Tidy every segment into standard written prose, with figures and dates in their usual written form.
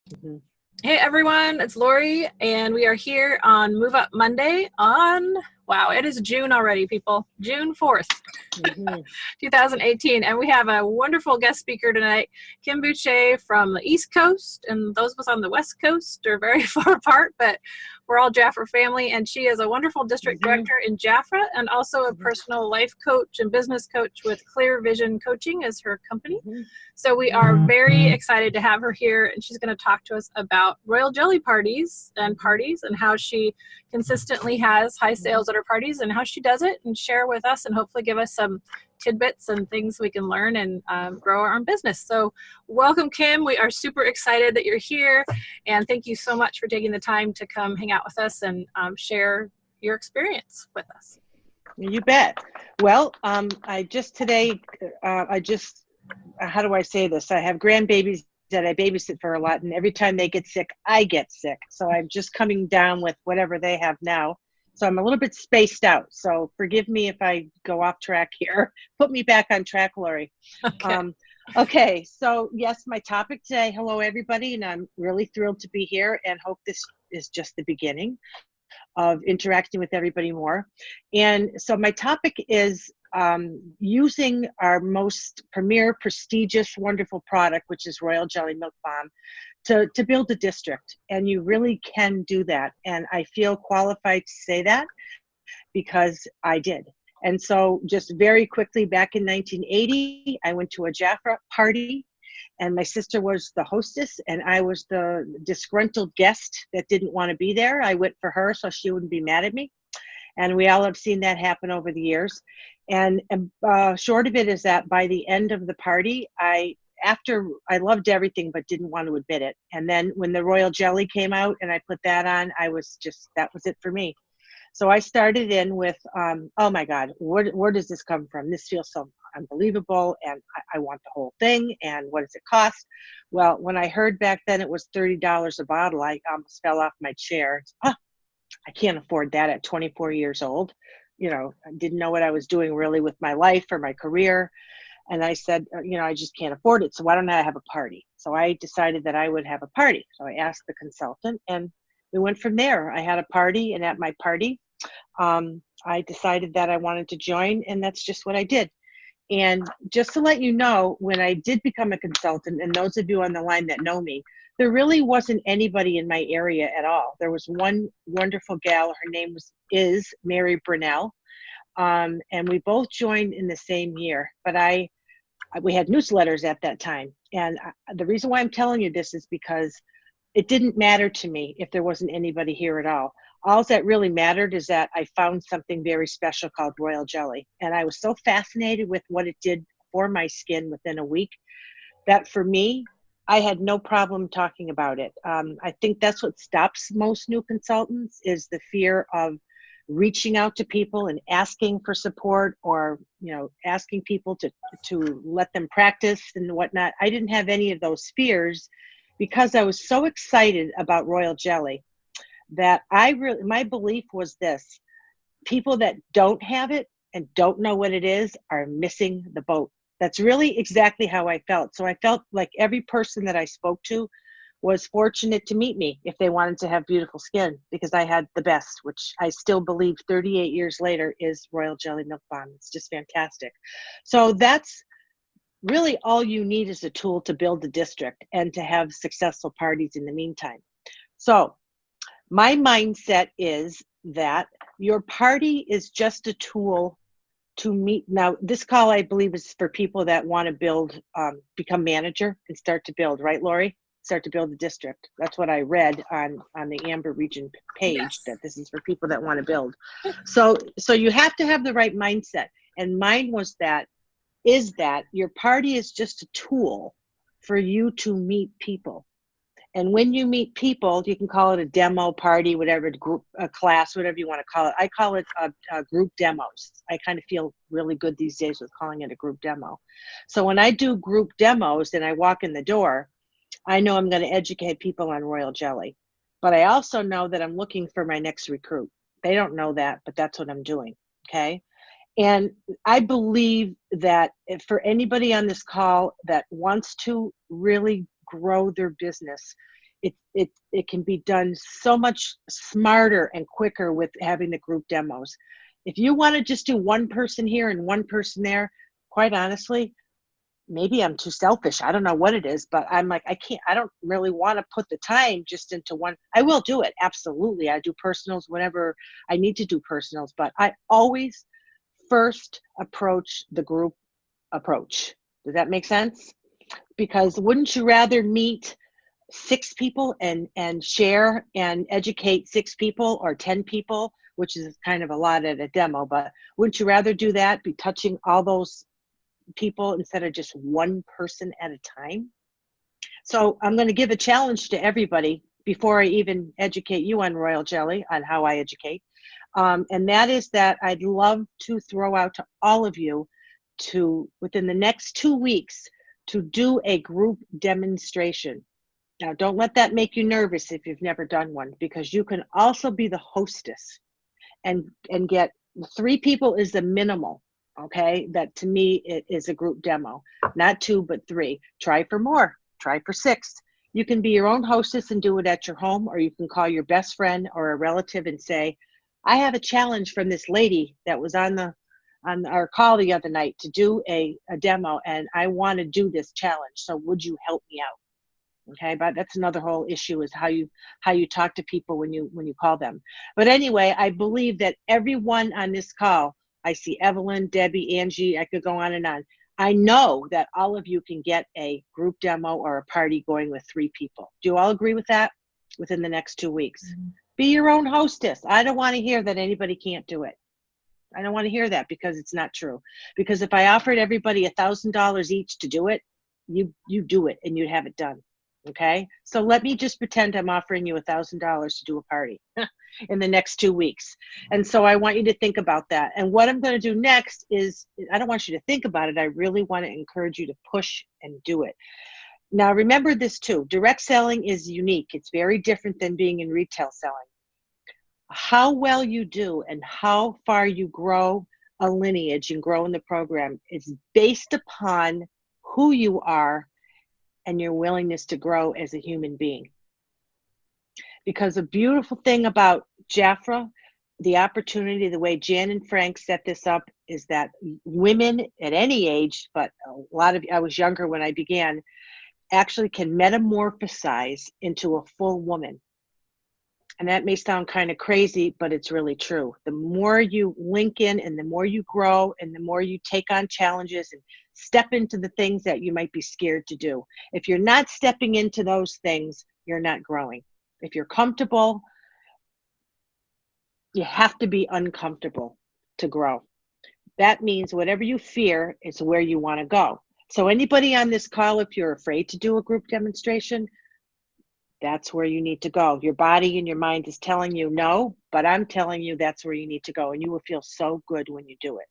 Mhm. Hey everyone, it's Lori, and we are here on Move Up Monday wow, it is June already, people. June 4th, Mhm. 2018. And we have a wonderful guest speaker tonight, Kim Boucher from the East Coast. And those of us on the West Coast are very far apart, but we're all Jaffa family. And she is a wonderful district Mhm. director in Jaffa and also a Mhm. personal life coach and business coach with Clear Vision Coaching as her company. Mhm. So we are very excited to have her here, and she's going to talk to us about royal jelly Mhm. parties and how she consistently has high Mhm. sales at her parties and how she does it, and share with us and hopefully give us some tidbits and things we can learn and grow our own business. So welcome, Kim. We are super excited that you're here, and thank you so much for taking the time to come hang out with us and share your experience with us. You bet. Well, I just today, how do I say this? I have grandbabies that I babysit for a lot, and every time they get sick, I get sick. So I'm just coming down with whatever they have now. So I'm a little bit spaced out. So forgive me if I go off track here. Put me back on track, Lori. Okay. Um, okay, so yes, my topic today. Hello, everybody, and I'm really thrilled to be here and hope this is just the beginning of interacting with everybody more. And so my topic is using our most premier, prestigious, wonderful product, which is Royal Jelly Milk Balm, to build a district. And you really can do that. And I feel qualified to say that because I did. And so just very quickly, back in 1980, I went to a Jaffa party and my sister was the hostess and I was the disgruntled guest that didn't want to be there. I went for her so she wouldn't be mad at me, and we all have seen that happen over the years. And short of it is that by the end of the party, after I loved everything but didn't want to admit it, and then when the royal jelly came out and I put that on, I was just, that was it for me. So I started in with, oh my God, where does this come from? This feels so unbelievable, and I want the whole thing. And what does it cost? Well, when I heard back then it was $30 a bottle, I almost fell off my chair. Oh, I can't afford that at 24 years old. I didn't know what I was doing really with my life or my career. And I said, I just can't afford it. So why don't I have a party? So I decided that I would have a party. So I asked the consultant and we went from there. I had a party, and at my party, I decided that I wanted to join, and that's just what I did. And just to let you know, when I did become a consultant, and those of you on the line that know me, there really wasn't anybody in my area at all. There was one wonderful gal. Her name is Mary Brunell, and we both joined in the same year. But we had newsletters at that time, and the reason why I'm telling you this is because it didn't matter to me if there wasn't anybody here at all. All that really mattered is that I found something very special called royal jelly. And I was so fascinated with what it did for my skin within a week that for me, I had no problem talking about it. I think that's what stops most new consultants is the fear of reaching out to people and asking for support, or asking people to let them practice and whatnot. I didn't have any of those fears because I was so excited about royal jelly that my belief was this: people that don't have it and don't know what it is are missing the boat. That's really exactly how I felt. So I felt like every person that I spoke to was fortunate to meet me if they wanted to have beautiful skin, because I had the best, which I still believe 38 years later is Royal Jelly Milk Balm. It's just fantastic. So that's really all you need, is a tool to build a district and to have successful parties in the meantime. So my mindset is that your party is just a tool to meet. Now, this call, I believe, is for people that want to build, become manager and start to build, right, Lori? Start to build a district. That's what I read on the Amber Region page, Yes. that this is for people that want to build. So you have to have the right mindset. And mine was that your party is just a tool for you to meet people. And when you meet people, you can call it a demo party, whatever, group, a class, whatever you want to call it. I call it a group demos. I kind of feel really good these days with calling it a group demo. So when I do group demos and I walk in the door, I know I'm going to educate people on royal jelly. But I also know that I'm looking for my next recruit. They don't know that, but that's what I'm doing. Okay. And I believe that for anybody on this call that wants to really grow their business, it can be done so much smarter and quicker with having the group demos. If you want to just do one person here and one person there, quite honestly, maybe I'm too selfish. I don't know what it is, but I'm like, I don't really want to put the time just into one. I will do it. Absolutely. I do personals whenever I need to do personals, but I always first approach the group approach. Does that make sense? Because wouldn't you rather meet 6 people and share and educate 6 people or 10 people, which is kind of a lot at a demo, but wouldn't you rather do that, be touching all those people instead of just one person at a time? So I'm going to give a challenge to everybody before I even educate you on Royal Jelly, on how I educate. And that is that I'd love to throw out to all of you to, within the next 2 weeks, to do a group demonstration. Now, don't let that make you nervous if you've never done one, because you can also be the hostess and get 3 people is the minimal. Okay, that to me it is a group demo, not 2 but 3. Try for more, try for 6. You can be your own hostess and do it at your home, or you can call your best friend or a relative and say, I have a challenge from this lady that was on our call the other night to do a demo, and I want to do this challenge, so would you help me out? Okay, but that's another whole issue, is how you talk to people when you call them. But anyway, I believe that everyone on this call, I see Evelyn, Debbie, Angie, I could go on and on. I know that all of you can get a group demo or a party going with 3 people. Do you all agree with that? Within the next 2 weeks. Mm-hmm. Be your own hostess. I don't want to hear that anybody can't do it. I don't want to hear that, because it's not true. Because if I offered everybody $1,000 each to do it, you do it and you'd have it done. Okay, so let me just pretend I'm offering you $1,000 to do a party in the next 2 weeks. And so I want you to think about that. And what I'm going to do next is, I don't want you to think about it. I really want to encourage you to push and do it. Now, remember this too. Direct selling is unique. It's very different than being in retail selling. How well you do and how far you grow a lineage and grow in the program is based upon who you are and your willingness to grow as a human being. Because a beautiful thing about Jafra, the opportunity, the way Jan and Frank set this up, is that women at any age, but a lot of, I was younger when I began, actually can metamorphosize into a full woman. And that may sound kind of crazy, but it's really true. The more you link in and the more you grow and the more you take on challenges and step into the things that you might be scared to do. If you're not stepping into those things, you're not growing. If you're comfortable, you have to be uncomfortable to grow. That means whatever you fear is where you want to go. So anybody on this call, if you're afraid to do a group demonstration, that's where you need to go. Your body and your mind is telling you no, but I'm telling you that's where you need to go, and you will feel so good when you do it.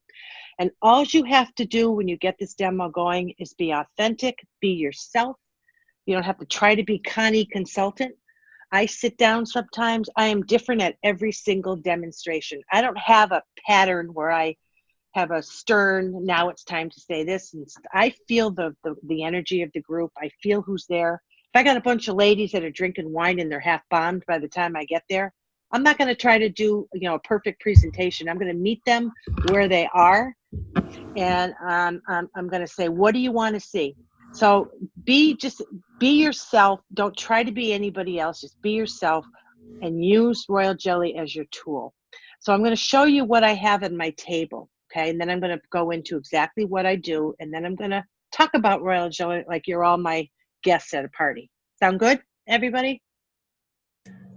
And all you have to do when you get this demo going is be authentic, be yourself. You don't have to try to be Connie consultant. I sit down sometimes. I am different at every single demonstration. I don't have a pattern where I have a stern, now it's time to say this. And I feel the energy of the group. I feel who's there. If I got a bunch of ladies that are drinking wine and they're half bombed by the time I get there, I'm not going to try to do, a perfect presentation. I'm going to meet them where they are. And I'm going to say, what do you want to see? So be yourself. Don't try to be anybody else. Just be yourself and use Royal Jelly as your tool. So I'm going to show you what I have on my table. Okay. And then I'm going to go into exactly what I do. And then I'm going to talk about Royal Jelly like you're all my guests at a party. Sound good, everybody?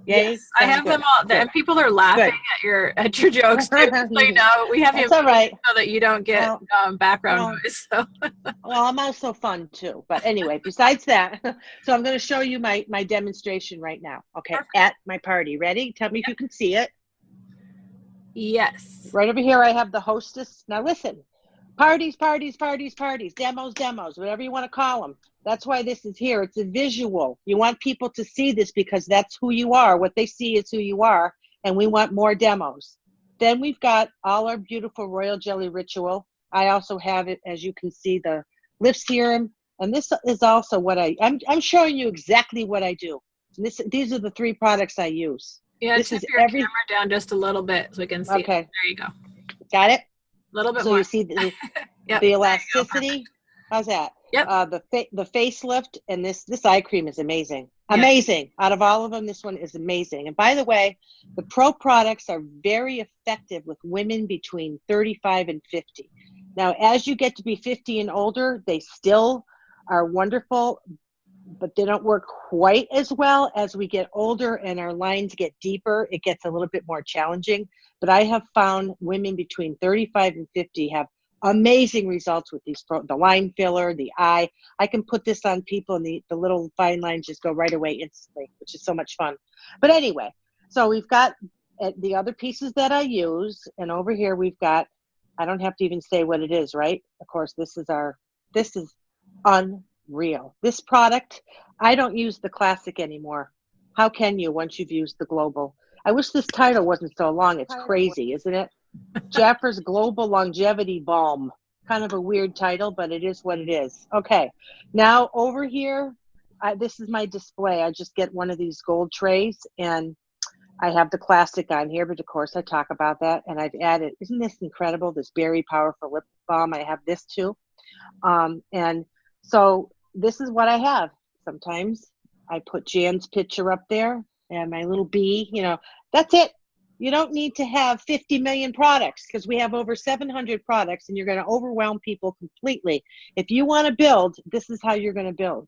Yay? Yes, I have good. Them all. Good. And people are laughing at your jokes too. So you know, we have you all right, so that you don't get background noise. So. Well, I'm also fun too. But anyway, besides that, so I'm going to show you my demonstration right now. Okay, perfect. At my party. Ready? Tell me if you can see it. Yes. Right over here, I have the hostess. Now listen. Parties, demos, whatever you want to call them. That's why this is here. It's a visual. You want people to see this because that's who you are. What they see is who you are, and we want more demos. Then we've got all our beautiful Royal Jelly ritual. I also have it, as you can see, the lift serum, and this is also what I'm showing you exactly what I do. These are the 3 products I use. Yeah, This tip is your camera down just a little bit so we can see it. Okay. There you go. Got it? A little bit So more. you see the Yep. elasticity. How's that? Yep. The facelift, and this eye cream is amazing. Yeah. Amazing. Out of all of them, this one is amazing. And by the way, the Pro products are very effective with women between 35 and 50. Now, as you get to be 50 and older, they still are wonderful, but they don't work quite as well. As we get older and our lines get deeper, it gets a little bit more challenging. But I have found women between 35 and 50 have amazing results with these, the line filler, the eye. I can put this on people and the little fine lines just go right away instantly, which is so much fun. But anyway, so we've got the other pieces that I use, and over here we've got, I don't have to even say what it is, right? Of course, this is unreal. This product, I don't use the classic anymore. How can you once you've used the global? I wish this title wasn't so long. It's crazy, isn't it? Jaffer's Global Longevity Balm. Kind of a weird title, but it is what it is. Okay, now over here, this is my display. I just get one of these gold trays, and I have the classic on here, but of course I talk about that. And I've added, isn't this incredible, this Berry Powerful Lip Balm. I have this too. And so this is what I have. Sometimes I put Jan's picture up there and my little bee, that's it. You don't need to have 50 million products, because we have over 700 products and you're going to overwhelm people completely. If you want to build, this is how you're going to build.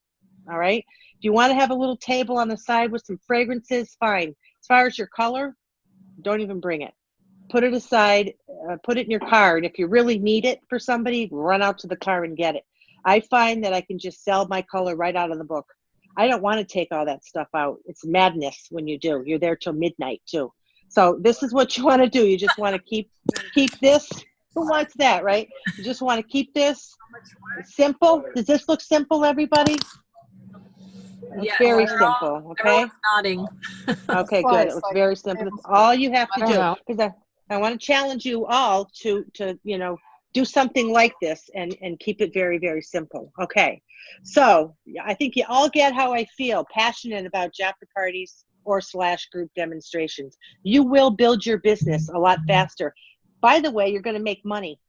All right. If you want to have a little table on the side with some fragrances, fine. As far as your color, don't even bring it. Put it aside, put it in your car. And if you really need it for somebody, run out to the car and get it. I find that I can just sell my color right out of the book. I don't want to take all that stuff out. It's madness when you do. You're there till midnight too. So this is what you want to do. You just want to keep this. Who wants that, right? You just want to keep this simple. Does this look simple, everybody? It's very simple, okay? Nodding. Okay, good. It looks very simple. It's all you have to do. Because I want to challenge you all to do something like this and keep it very, very simple. Okay. So I think you all get how I feel, passionate about Jaffer parties or / group demonstrations. You will build your business a lot faster. By the way, you're going to make money.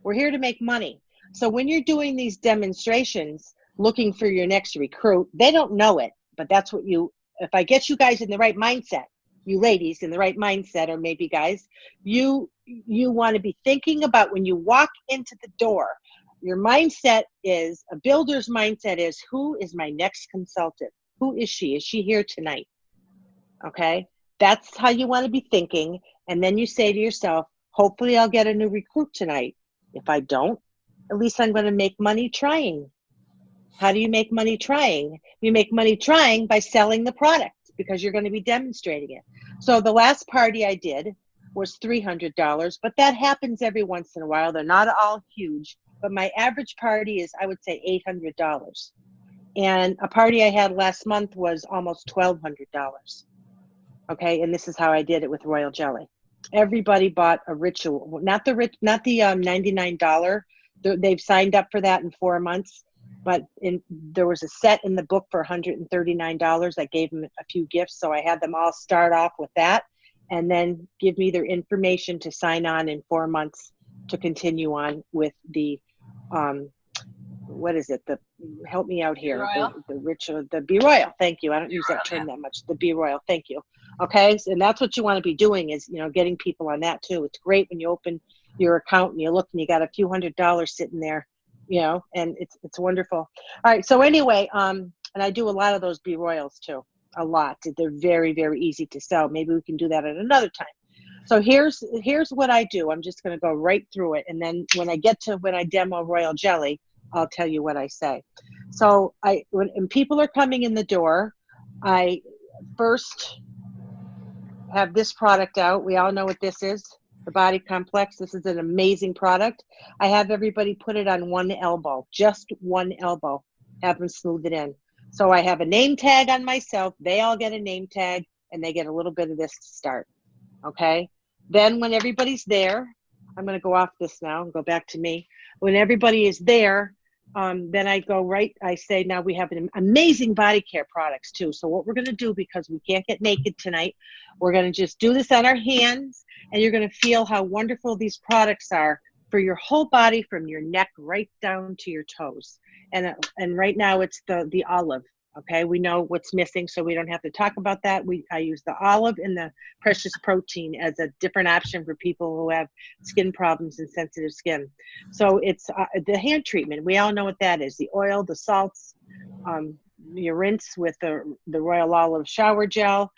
We're here to make money. So when you're doing these demonstrations, looking for your next recruit, they don't know it, but that's what if I get you guys in the right mindset, you ladies in the right mindset, or maybe guys, you want to be thinking about when you walk into the door, your mindset is, a builder's mindset is, who is my next consultant? Who is she? Is she here tonight? Okay. That's how you want to be thinking. And then you say to yourself, hopefully I'll get a new recruit tonight. If I don't, at least I'm going to make money trying. How do you make money trying? You make money trying by selling the product, because you're going to be demonstrating it. So the last party I did was $300, but that happens every once in a while. They're not all huge, but my average party is, I would say, $800. And a party I had last month was almost $1,200. Okay, and this is how I did it with Royal Jelly. Everybody bought a ritual, not the $99. They've signed up for that in 4 months, but there was a set in the book for $139. I gave them a few gifts, so I had them all start off with that, and then give me their information to sign on in 4 months to continue on with the what is it? Help me out here. The ritual, the Be Royal. Thank you. I don't use that term that much. The Be Royal. Thank you. Okay. And that's what you want to be doing, is, getting people on that too. It's great when you open your account and you look and you got a few $100s sitting there, and it's wonderful. All right. So anyway, and I do a lot of those Be Royals too. A lot. They're very, very easy to sell. Maybe we can do that at another time. So here's what I do. I'm just going to go right through it. And then when I demo Royal Jelly, I'll tell you what I say. So when people are coming in the door, I first have this product out. We all know what this is, the Body Complex. This is an amazing product. I have everybody put it on one elbow, just one elbow, have them smooth it in. So I have a name tag on myself. They all get a name tag, and they get a little bit of this to start. Okay. Then when everybody's there, I'm going to go off this now and go back to me. When everybody is there, then I go right, I say, now we have an amazing body care products too. So what we're going to do, because we can't get naked tonight, we're going to just do this on our hands, and you're going to feel how wonderful these products are for your whole body, from your neck right down to your toes. And right now it's the olive. Okay, we know what's missing, so we don't have to talk about that. I use the olive and the precious protein as a different option for people who have skin problems and sensitive skin. So it's the hand treatment. We all know what that is: the oil, the salts, you rinse with the royal olive shower gel,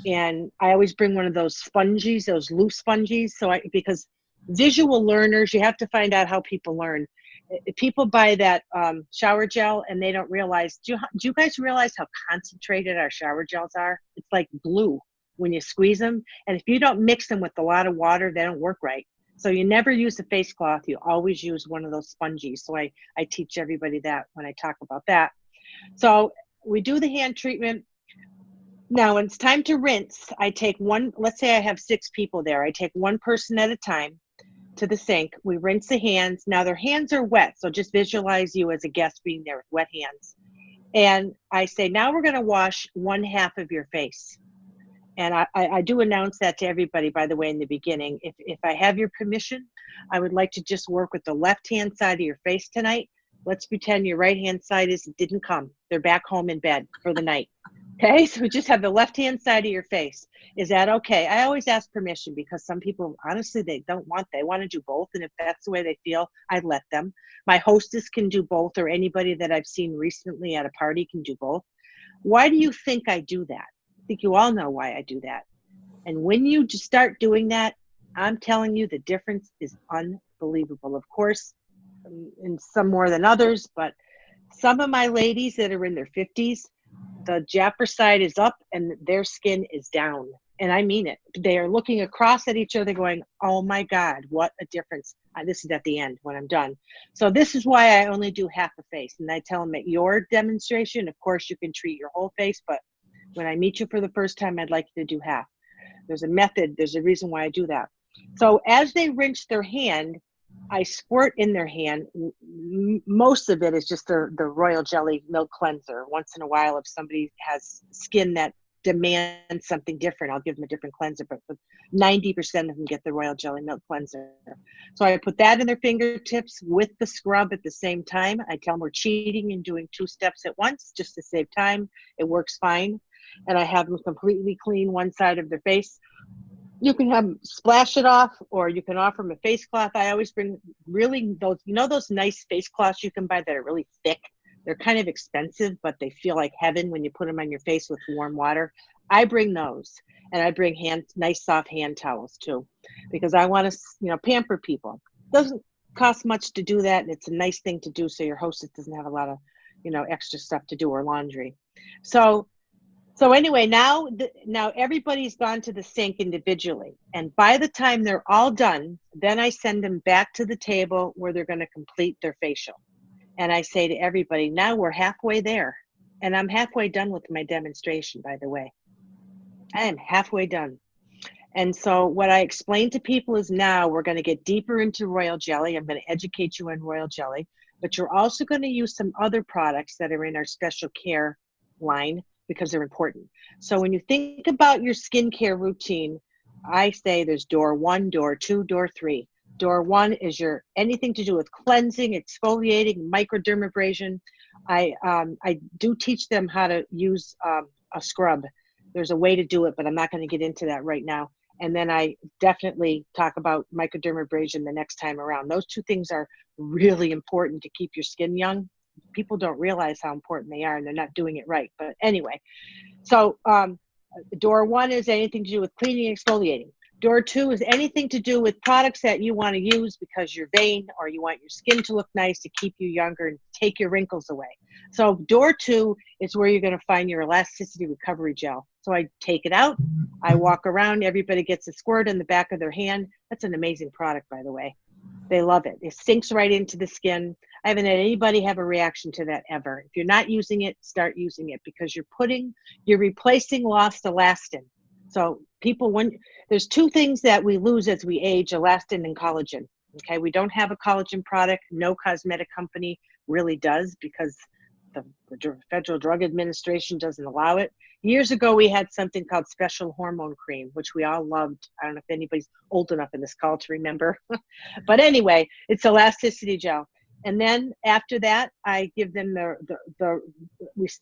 and I always bring one of those sponges, those loose sponges. Because visual learners, you have to find out how people learn. People buy that shower gel and they don't realize, do you guys realize how concentrated our shower gels are? It's like glue when you squeeze them. And if you don't mix them with a lot of water, they don't work right. So you never use a face cloth. You always use one of those sponges. So I teach everybody that when I talk about that. So we do the hand treatment. Now, when it's time to rinse, I take one, let's say I have 6 people there. I take one person at a time to the sink. We rinse the hands. Now their hands are wet, so just visualize you as a guest being there with wet hands. And I say, now we're going to wash 1/2 of your face. And I do announce that to everybody, by the way, in the beginning. If I have your permission, I would like to just work with the left-hand side of your face tonight. Let's pretend your right-hand side didn't come. They're back home in bed for the night. Okay, so just have the left-hand side of your face. Is that okay? I always ask permission, because some people, honestly, they want to do both. And if that's the way they feel, I let them. My hostess can do both, or anybody that I've seen recently at a party can do both. Why do you think I do that? I think you all know why I do that. And when you just start doing that, I'm telling you, the difference is unbelievable. Of course, and some more than others, but some of my ladies that are in their 50s, the Japper side is up and their skin is down. And I mean it. They are looking across at each other going, oh my God, what a difference. This is at the end when I'm done. So this is why I only do half a face. And I tell them at your demonstration, of course, you can treat your whole face, but when I meet you for the first time, I'd like you to do half. There's a method. There's a reason why I do that. So as they rinse their hand, I squirt in their hand. Most of it is just the Royal Jelly Milk Cleanser. Once in a while, if somebody has skin that demands something different, I'll give them a different cleanser, but 90% of them get the Royal Jelly Milk Cleanser. So I put that in their fingertips with the scrub at the same time. I tell them we're cheating and doing 2 steps at once just to save time. It works fine. And I have them completely clean one side of their face. You can have them splash it off, or you can offer them a face cloth. I always bring really those, those nice face cloths you can buy that are really thick. They're kind of expensive, but they feel like heaven when you put them on your face with warm water. I bring those, and I bring nice soft hand towels too, because I want to, pamper people. It doesn't cost much to do that, and it's a nice thing to do, so your hostess doesn't have a lot of, extra stuff to do, or laundry. So anyway, now everybody's gone to the sink individually. And by the time they're all done, then I send them back to the table where they're going to complete their facial. And I say to everybody, now we're halfway there. And I'm halfway done with my demonstration, by the way. I am halfway done. And so what I explain to people is, now we're going to get deeper into Royal Jelly. I'm going to educate you on Royal Jelly, but you're also going to use some other products that are in our special care line, because they're important. So when you think about your skincare routine, I say there's door 1, door 2, door 3. Door 1 is your anything to do with cleansing, exfoliating, microdermabrasion. I do teach them how to use a scrub. There's a way to do it, but I'm not going to get into that right now. And then I definitely talk about microdermabrasion the next time around. Those 2 things are really important to keep your skin young. People don't realize how important they are, and they're not doing it right. But anyway, so door 1 is anything to do with cleaning and exfoliating. Door 2 is anything to do with products that you want to use because you're vain, or you want your skin to look nice to keep you younger and take your wrinkles away. So door 2 is where you're going to find your elasticity recovery gel. So I take it out, I walk around, everybody gets a squirt in the back of their hand. That's an amazing product, by the way. They love it. It sinks right into the skin. I haven't had anybody have a reaction to that ever. If you're not using it, start using it, because you're replacing lost elastin. So there's 2 things that we lose as we age: elastin and collagen. Okay, we don't have a collagen product. No cosmetic company really does because the Federal Drug Administration doesn't allow it. Years ago, we had something called special hormone cream, which we all loved. I don't know if anybody's old enough in this call to remember. But anyway, it's elasticity gel. And then after that, I give them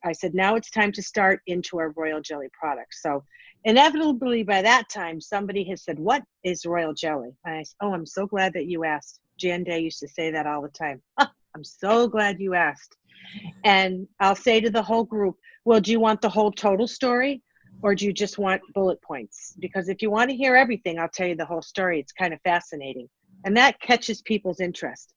I said, now it's time to start into our royal jelly products. So inevitably by that time, somebody has said, what is royal jelly? And I said, oh, I'm so glad that you asked. Jan Day used to say that all the time. I'm so glad you asked. And I'll say to the whole group, well, do you want the whole total story or do you just want bullet points? Because if you want to hear everything, I'll tell you the whole story. It's kind of fascinating. And that catches people's interest.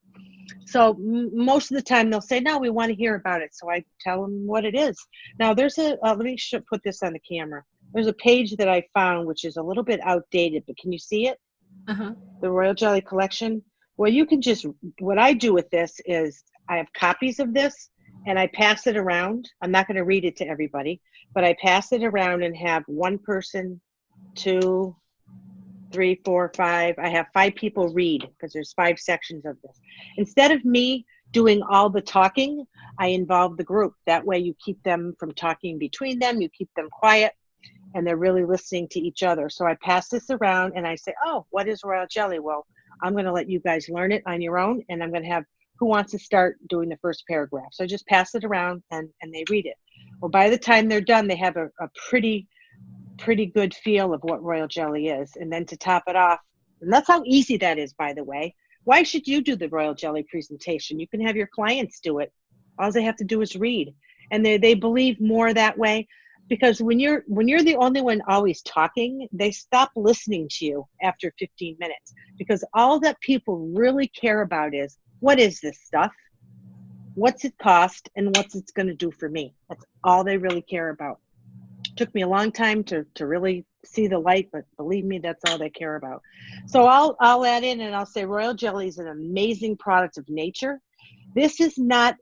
So most of the time they'll say, no, we want to hear about it. So I tell them what it is. Now there's let me put this on the camera. There's a page that I found, which is a little bit outdated, but can you see it? Uh-huh. The Royal Jelly collection. Well, you can just, what I do with this is I have copies of this and I pass it around. I'm not going to read it to everybody, but I pass it around and have one person, 2, 3, 4, 5. I have 5 people read because there's 5 sections of this. Instead of me doing all the talking, I involve the group. That way you keep them from talking between them, you keep them quiet, and they're really listening to each other. So I pass this around and I say, oh, what is royal jelly? Well, I'm going to let you guys learn it on your own, and I'm going to have who wants to start doing the first paragraph. So I just pass it around and they read it. Well, by the time they're done, they have a pretty good feel of what royal jelly is. And then to top it off, and that's how easy that is, by the way. Why should you do the royal jelly presentation? You can have your clients do it. All they have to do is read. And they believe more that way, because when you're the only one always talking, they stop listening to you after 15 minutes, because all that people really care about is, what is this stuff? What's it cost? And what's it's going to do for me? That's all they really care about. Took me a long time to really see the light, but believe me, that's all they care about. So I'll add in and I'll say royal jelly is an amazing product of nature. This is not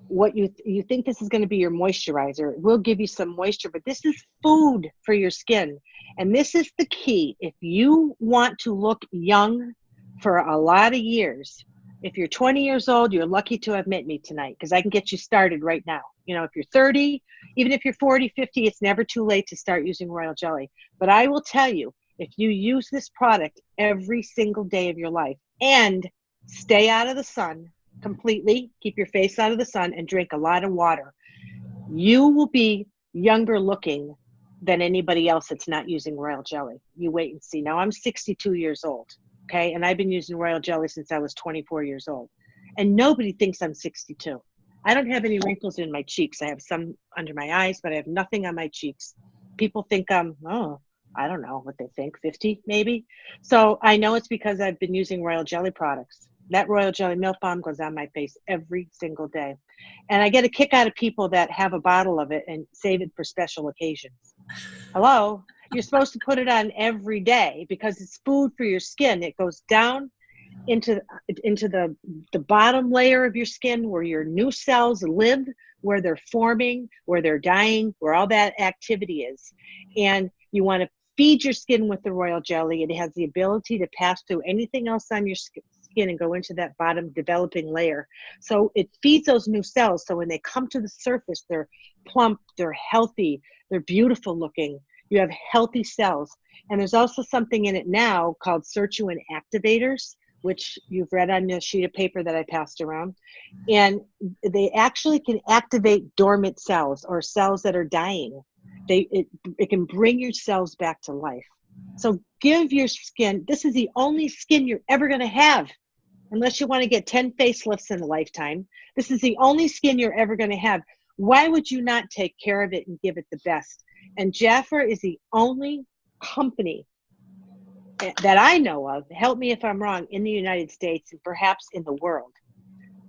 what you think this is going to be your moisturizer. It will give you some moisture, but this is food for your skin. And this is the key. If you want to look young for a lot of years, if you're 20 years old, you're lucky to have met me tonight, because I can get you started right now. You know, if you're 30, even if you're 40, 50, it's never too late to start using royal jelly. But I will tell you, if you use this product every single day of your life and stay out of the sun completely, keep your face out of the sun, and drink a lot of water, you will be younger looking than anybody else that's not using royal jelly. You wait and see. Now I'm 62 years old. Okay. And I've been using royal jelly since I was 24 years old. And nobody thinks I'm 62. I don't have any wrinkles in my cheeks. I have some under my eyes, but I have nothing on my cheeks. People think I don't know what they think, 50 maybe. So I know it's because I've been using royal jelly products. That royal jelly milk balm goes on my face every single day. And I get a kick out of people that have a bottle of it and save it for special occasions. Hello? You're supposed to put it on every day because it's food for your skin. It goes down into the bottom layer of your skin where your new cells live, where they're forming, where they're dying, where all that activity is. And you want to feed your skin with the royal jelly. It has the ability to pass through anything else on your skin and go into that bottom developing layer. So it feeds those new cells. So when they come to the surface, they're plump, they're healthy, they're beautiful looking. You have healthy cells. And there's also something in it now called sirtuin activators, which you've read on the sheet of paper that I passed around. And they actually can activate dormant cells or cells that are dying. It can bring your cells back to life. So give your skin, this is the only skin you're ever going to have, unless you want to get 10 facelifts in a lifetime. This is the only skin you're ever going to have. Why would you not take care of it and give it the best? And Jaffer is the only company that I know of, help me if I'm wrong, in the United States and perhaps in the world,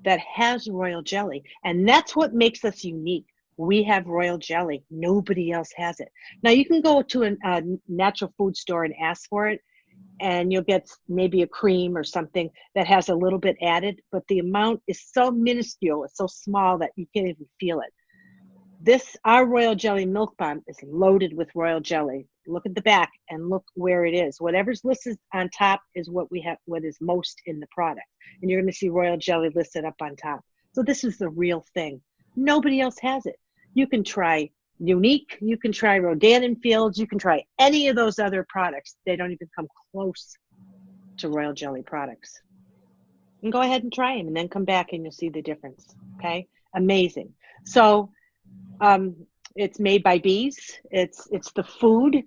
that has royal jelly. And that's what makes us unique. We have royal jelly. Nobody else has it. Now you can go to a natural food store and ask for it, and you'll get maybe a cream or something that has a little bit added, but the amount is so minuscule, it's so small that you can't even feel it. Our royal jelly milk balm is loaded with royal jelly. Look at the back and look where it is. Whatever's listed on top is what we have, what is most in the product. And you're going to see royal jelly listed up on top. So this is the real thing. Nobody else has it. You can try Unique, you can try Rodan and Fields, you can try any of those other products. They don't even come close to Royal Jelly products. And go ahead and try them and then come back and you'll see the difference. Okay, amazing. So it's made by bees. It's the food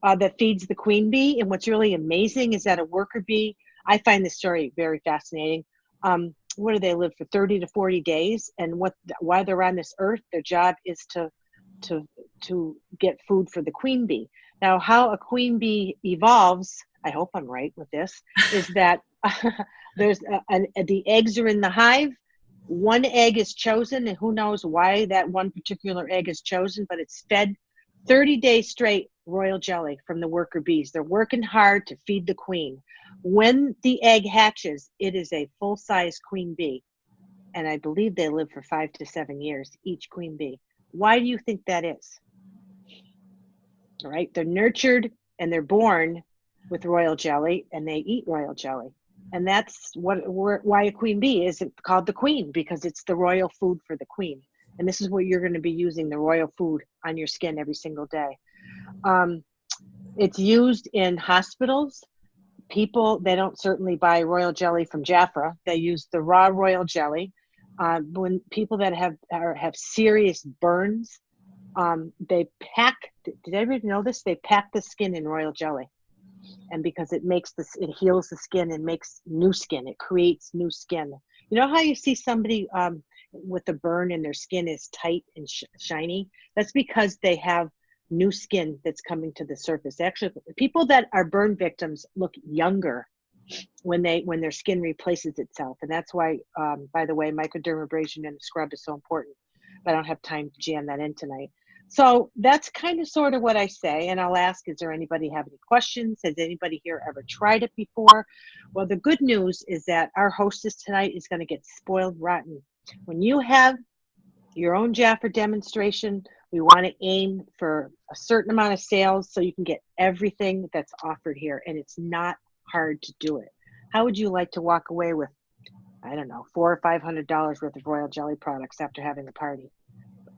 that feeds the queen bee. And what's really amazing is that a worker bee, I find this story very fascinating. What do they live for 30 to 40 days? And while they're on this earth, their job is to get food for the queen bee. Now, how a queen bee evolves, I hope I'm right with this, is that there's the eggs are in the hive. One egg is chosen, and who knows why that one particular egg is chosen, but it's fed 30 days straight royal jelly from the worker bees. They're working hard to feed the queen. When the egg hatches, it is a full-size queen bee. And I believe they live for 5 to 7 years, each queen bee. Why do you think that is? All right, they're nurtured and they're born with royal jelly and they eat royal jelly. And that's why a queen bee is called the queen, because it's the royal food for the queen. And this is what you're going to be using, the royal food on your skin every single day. It's used in hospitals. People, they don't certainly buy royal jelly from Jaffa. They use the raw royal jelly. When people that have serious burns, they pack, did everybody know this? They pack the skin in royal jelly. And because it heals the skin and makes new skin. It creates new skin. You know how you see somebody with a burn and their skin is tight and shiny? That's because they have new skin that's coming to the surface. Actually, people that are burn victims look younger when their skin replaces itself. And that's why, by the way, microdermabrasion and the scrub is so important. But I don't have time to jam that in tonight. So that's kind of sort of what I say. And I'll ask, is there anybody have any questions? Has anybody here ever tried it before? Well, the good news is that our hostess tonight is going to get spoiled rotten. When you have your own Jaffa demonstration, we want to aim for a certain amount of sales so you can get everything that's offered here. And it's not hard to do it. How would you like to walk away with, I don't know, $400 or $500 worth of royal jelly products after having a party?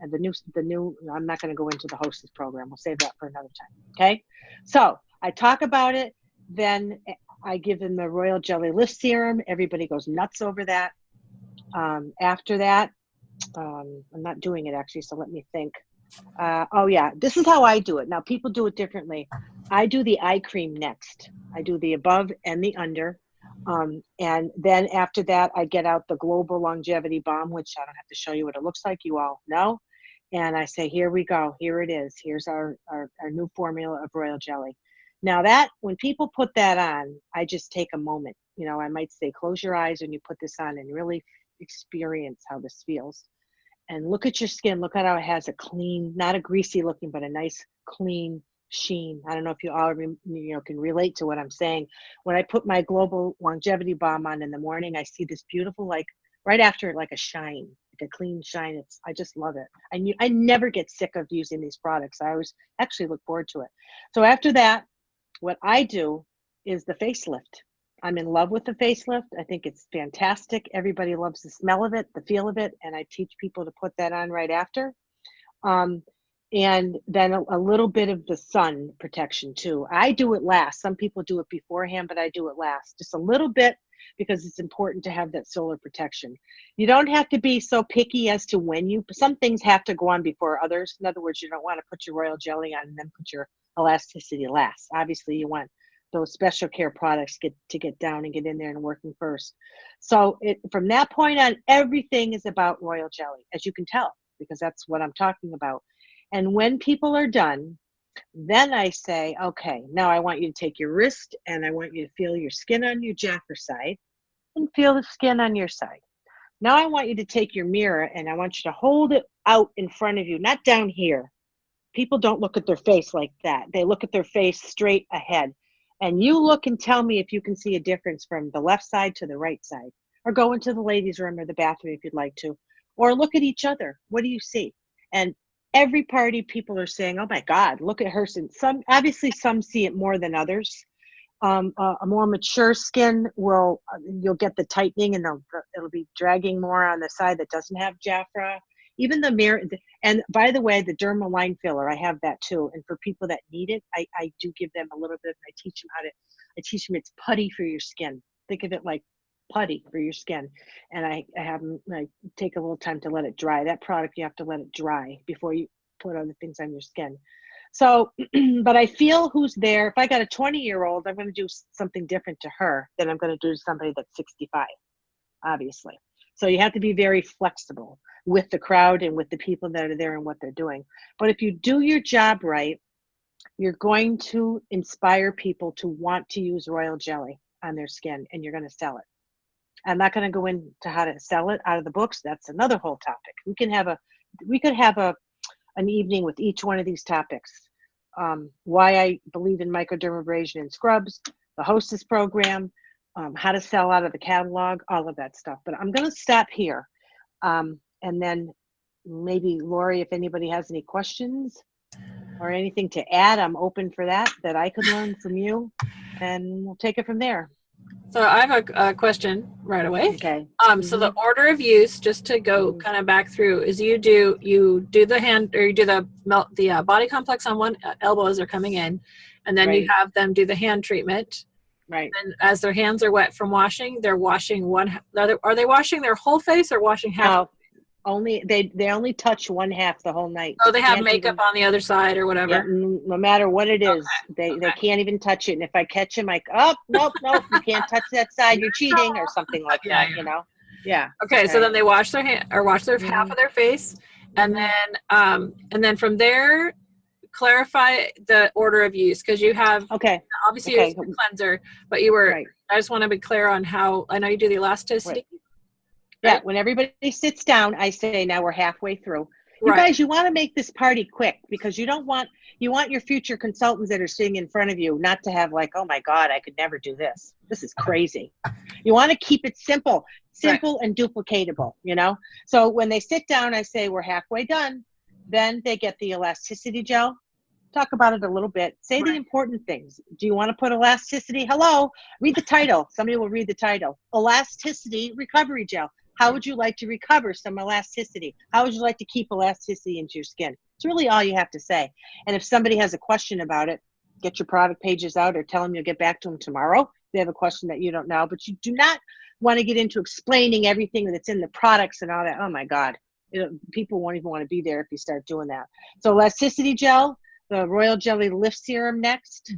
And the new, I'm not going to go into the hostess program. We'll save that for another time. Okay. So I talk about it. Then I give them the royal jelly lift serum. Everybody goes nuts over that. After that, I'm not doing it actually. So let me think. Oh yeah, this is how I do it. Now people do it differently. I do the eye cream next. I do the above and the under. And then after that, I get out the Global Longevity Balm, which I don't have to show you what it looks like. You all know. And I say, here we go. Here it is. Here's our new formula of royal jelly. Now that, when people put that on, I just take a moment. You know, I might say, close your eyes when you put this on and really experience how this feels. And look at your skin. Look at how it has a clean, not a greasy looking, but a nice clean sheen. I don't know if you all can relate to what I'm saying. When I put my Global Longevity Balm on in the morning, I see this beautiful, like right after it, like a shine, like a clean shine. I just love it. I never get sick of using these products. I always actually look forward to it. So after that, what I do is the facelift. I'm in love with the facelift. I think it's fantastic. Everybody loves the smell of it, the feel of it, and I teach people to put that on right after. And then a little bit of the sun protection too. I do it last. Some people do it beforehand, but I do it last. Just a little bit, because it's important to have that solar protection. You don't have to be so picky as to when some things have to go on before others. In other words, you don't want to put your royal jelly on and then put your elasticity last. Obviously, you want those special care products to get down and get in there and working first. So from that point on, everything is about royal jelly, as you can tell, because that's what I'm talking about. And when people are done, then I say, okay, now I want you to take your wrist and I want you to feel your skin on your Jaffa side and feel the skin on your side. Now I want you to take your mirror and I want you to hold it out in front of you, not down here. People don't look at their face like that. They look at their face straight ahead. And you look and tell me if you can see a difference from the left side to the right side, or go into the ladies' room or the bathroom if you'd like to, or look at each other. What do you see? And every party, people are saying, oh my God, look at her. Obviously some see it more than others. A more mature skin will, you'll get the tightening, and it'll be dragging more on the side that doesn't have Jafra. Even the mirror, and by the way, the dermal line filler, I have that too. And for people that need it, I do give them a little bit. I teach them I teach them it's putty for your skin. Think of it like putty for your skin. And I have them take a little time to let it dry. That product, you have to let it dry before you put other things on your skin. So, but I feel who's there. If I got a 20-year-old, I'm going to do something different to her than I'm going to do to somebody that's 65, obviously. So you have to be very flexible with the crowd and with the people that are there and what they're doing. But if you do your job right, you're going to inspire people to want to use royal jelly on their skin, and you're going to sell it. I'm not going to go into how to sell it out of the books. That's another whole topic. We could have an evening with each one of these topics. Why I believe in microdermabrasion and scrubs, the hostess program, how to sell out of the catalog, all of that stuff. But I'm going to stop here. And then maybe Lori, if anybody has any questions or anything to add, I'm open for that I could learn from you, and we'll take it from there. So I have a question right away. Okay. So the order of use, just to go kind of back through, is you do the hand, or you do the body complex on one elbow as they're coming in, and then you have them do the hand treatment. Right. And as their hands are wet from washing, they're washing one. Are they washing their whole face or washing half? No, only they only touch one half the whole night. Oh, they have makeup on the other side or whatever. Yeah, no matter what it is, they can't even touch it. And if I catch them, like, oh, nope, you can't touch that side. You're cheating, or something like that. You know. Yeah. Okay, so then they wash their hand, or wash their half of their face, and then from there, clarify the order of use, because you have obviously you use the cleanser, but you were I just want to be clear on how I know you do the elasticity. Yeah, when everybody sits down, I say, now we're halfway through. You guys, you want to make this party quick, because you want your future consultants that are sitting in front of you not to have like, oh my God, I could never do this. This is crazy. You want to keep it simple and duplicatable, you know? So when they sit down, I say, we're halfway done. Then they get the elasticity gel. Talk about it a little bit. Say the important things. Do you want to put elasticity? Hello, read the title. Somebody will read the title. Elasticity recovery gel. How would you like to recover some elasticity? How would you like to keep elasticity into your skin? It's really all you have to say. And if somebody has a question about it, get your product pages out, or tell them you'll get back to them tomorrow if they have a question that you don't know. But you do not want to get into explaining everything that's in the products and all that. Oh my God. People won't even want to be there if you start doing that. So elasticity gel, the Royal Jelly Lift Serum next.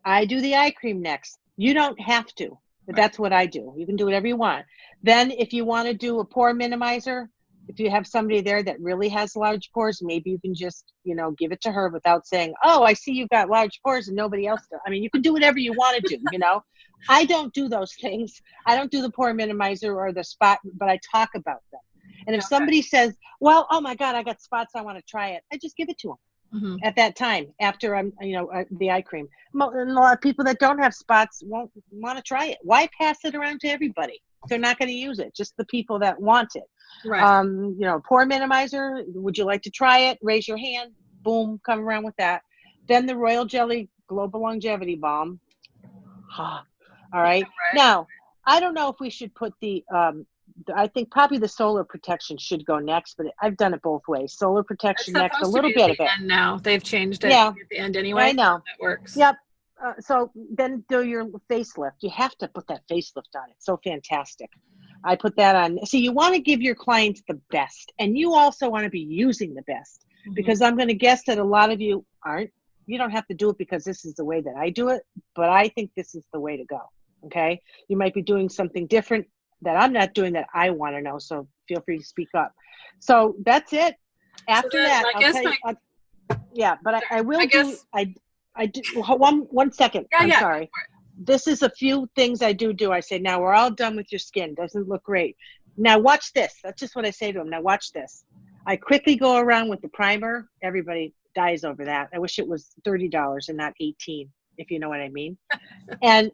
I do the eye cream next. You don't have to. But that's what I do. You can do whatever you want. Then if you want to do a pore minimizer, if you have somebody there that really has large pores, maybe you can just, give it to her without saying, oh, I see you've got large pores and nobody else does. I mean, you can do whatever you want to do, I don't do those things. I don't do the pore minimizer or the spot, but I talk about them. And if somebody says, well, oh my God, I got spots, I want to try it, I just give it to them. At that time, after I'm, the eye cream. And a lot of people that don't have spots won't want to try it. Why pass it around to everybody? They're not going to use it. Just the people that want it. Pore minimizer. Would you like to try it? Raise your hand. Boom, come around with that. Then the Royal Jelly Global Longevity Balm. All right. Now, I don't know if we should put I think probably the solar protection should go next, but I've done it both ways. Solar protection next, a little bit of it. And now they've changed it at the end anyway. I know. That works. Yep. So then do your facelift. You have to put that facelift on. It's so fantastic. I put that on. See, you want to give your clients the best, and you also want to be using the best, because I'm going to guess that a lot of you aren't. You don't have to do it because this is the way that I do it, but I think this is the way to go. Okay. You might be doing something different that I'm not doing that I want to know. So feel free to speak up. So that's it. After that, I'll tell you, but I will do, I do one second. I'm sorry. This is a few things I do. I say, now we're all done with your skin. Doesn't look great. Now watch this. That's just what I say to them. Now watch this. I quickly go around with the primer. Everybody dies over that. I wish it was $30 and not $18, if you know what I mean. And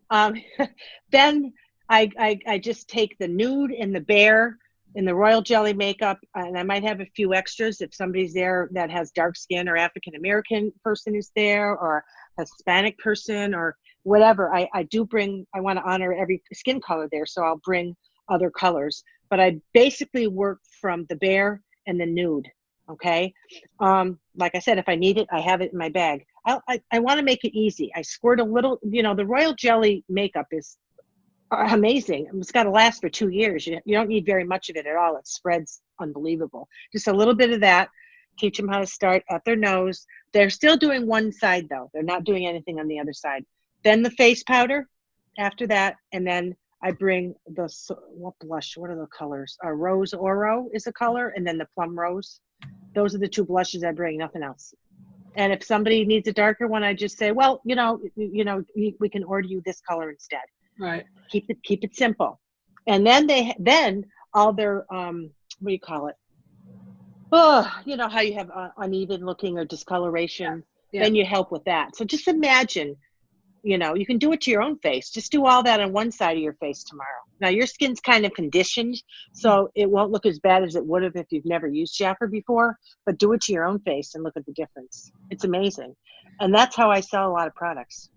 then I just take the nude and the bare in the Royal Jelly makeup, and I might have a few extras if somebody's there that has dark skin, or African American person is there, or Hispanic person, or whatever. I do bring, I want to honor every skin color there. So I'll bring other colors, but I basically work from the bare and the nude. Okay. Like I said, if I need it, I have it in my bag. I want to make it easy. I squirt a little, the royal jelly makeup is amazing. It's got to last for 2 years. You don't need very much of it at all. It spreads unbelievable. Just a little bit of that. Teach them how to start at their nose. They're still doing one side though. They're not doing anything on the other side. Then the face powder after that. And then I bring what blush? What are the colors? Rose Oro is a color. And then the plum rose. Those are the 2 blushes I bring, nothing else. And if somebody needs a darker one, I just say, well, we can order you this color instead. Right. Keep it simple. And then all their, what do you call it? Oh, you know how you have uneven looking or discoloration, then you help with that. So just imagine, you can do it to your own face. Just do all that on one side of your face tomorrow. Now your skin's kind of conditioned, so it won't look as bad as it would have if you've never used Jaffer before, but do it to your own face and look at the difference. It's amazing. And that's how I sell a lot of products.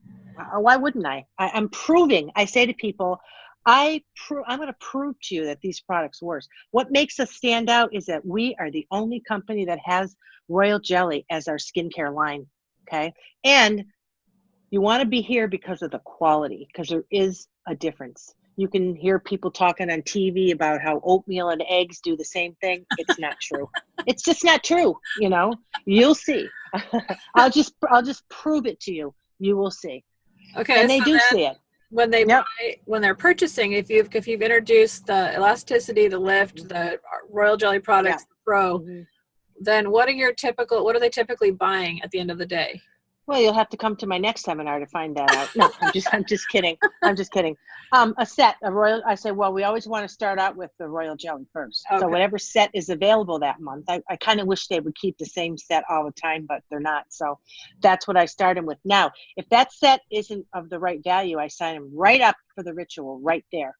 Why wouldn't I? I'm proving. I say to people, I'm going to prove to you that these products work. What makes us stand out is that we are the only company that has royal jelly as our skincare line. Okay. And you want to be here because of the quality, because there is a difference. You can hear people talking on TV about how oatmeal and eggs do the same thing. It's not true. It's just not true. You'll see. I'll just prove it to you. You will see. Okay. And they do see it. When they buy, when they're purchasing, if you've introduced the elasticity, the lift, the royal jelly products, the pro, then what are they typically buying at the end of the day? Well, you'll have to come to my next seminar to find that out. No, I'm just kidding. I'm just kidding. I say, well, we always want to start out with the royal jelly first. Okay. So whatever set is available that month, I kind of wish they would keep the same set all the time, but they're not. So that's what I start them with. Now, if that set isn't of the right value, I sign them right up for the ritual right there.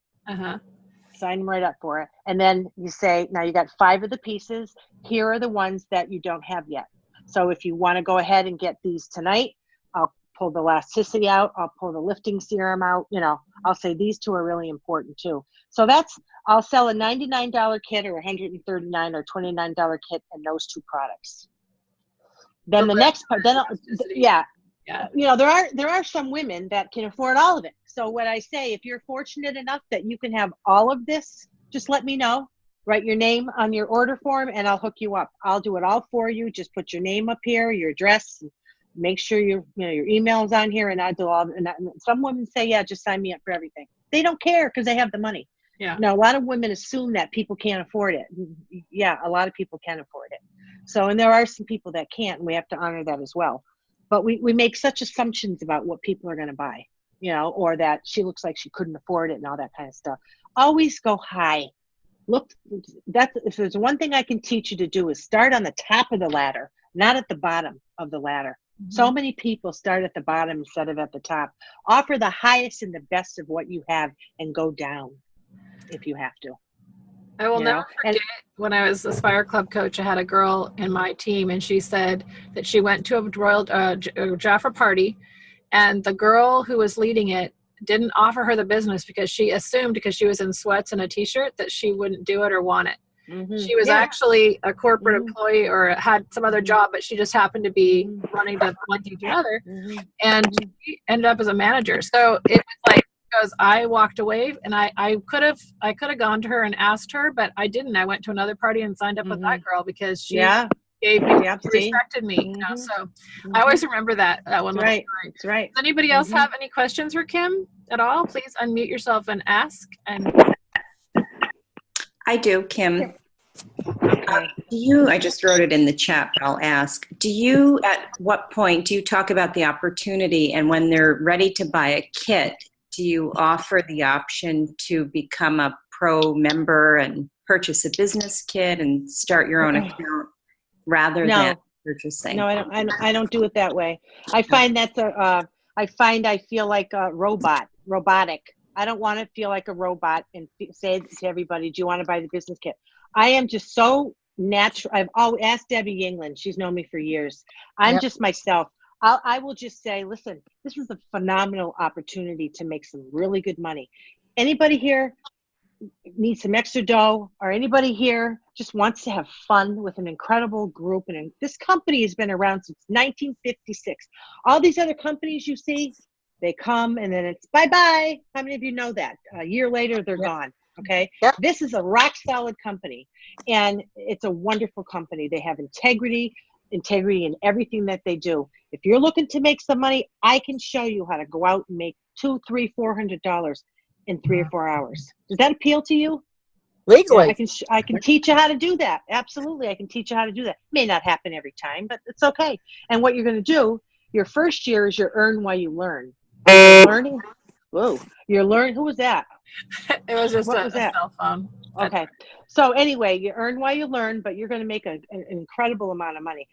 Sign them right up for it. And then you say, now you got 5 of the pieces. Here are the ones that you don't have yet. So if you want to go ahead and get these tonight, I'll pull the elasticity out. I'll pull the lifting serum out. I'll say these 2 are really important too. So I'll sell a $99 kit or $139 or $29 kit and those 2 products. Then the next part, there are some women that can afford all of it. So what I say, if you're fortunate enough that you can have all of this, just let me know. Write your name on your order form and I'll hook you up. I'll do it all for you. Just put your name up here, your address, make sure your email is on here, and I do all. And some women say, yeah, just sign me up for everything. They don't care because they have the money. Yeah. Now, a lot of women assume that people can't afford it. Yeah, a lot of people can afford it. So, and there are some people that can't, and we have to honor that as well. But we make such assumptions about what people are going to buy, or that she looks like she couldn't afford it and all that kind of stuff. Always go high. Look, if there's one thing I can teach you to do is start on the top of the ladder, not at the bottom of the ladder. So many people start at the bottom instead of at the top. Offer the highest and the best of what you have and go down if you have to. I will never forget when I was a Aspire Club coach, I had a girl in my team and she said that she went to a royal Jaffa party and the girl who was leading it didn't offer her the business because she assumed because she was in sweats and a t-shirt that she wouldn't do it or want it. She was actually a corporate employee or had some other job, but she just happened to be running to one thing to another, and she ended up as a manager. So it was like, because I walked away and I could have gone to her and asked her, but I didn't. I went to another party and signed up with that girl because she gave me, respected me. So I always remember that one. That's right. That's right. Does anybody else have any questions for Kim at all? Please unmute yourself and ask. And I do, Kim. I just wrote it in the chat, but I'll ask. At what point do you talk about the opportunity, and when they're ready to buy a kit, do you offer the option to become a pro member and purchase a business kit and start your own account rather than purchasing? No, I don't do it that way. I find I feel like a robotic. I don't want to feel like a robot and say to everybody, do you want to buy the business kit? I am just so natural. I've always asked Debbie Yingland. She's known me for years. I'm just myself. I will just say, listen, this is a phenomenal opportunity to make some really good money. Anybody here needs some extra dough, or anybody here just wants to have fun with an incredible group? And this company has been around since 1956. All these other companies you see, they come and then it's bye-bye. How many of you know that? A year later, they're gone. Okay. Yep. This is a rock solid company, and it's a wonderful company. They have integrity in everything that they do. If you're looking to make some money, I can show you how to go out and make $200, $300, $400 in 3 or 4 hours. Does that appeal to you? Legally. I can teach you how to do that. Absolutely, I can teach you how to do that. May not happen every time, but it's okay. And what you're going to do, your first year is you earn while you learn. You're learning. Whoa, you're learning. Who was that? It was just What a was that? cell phone. Okay. So anyway, you earn while you learn, but you're going to make an incredible amount of money.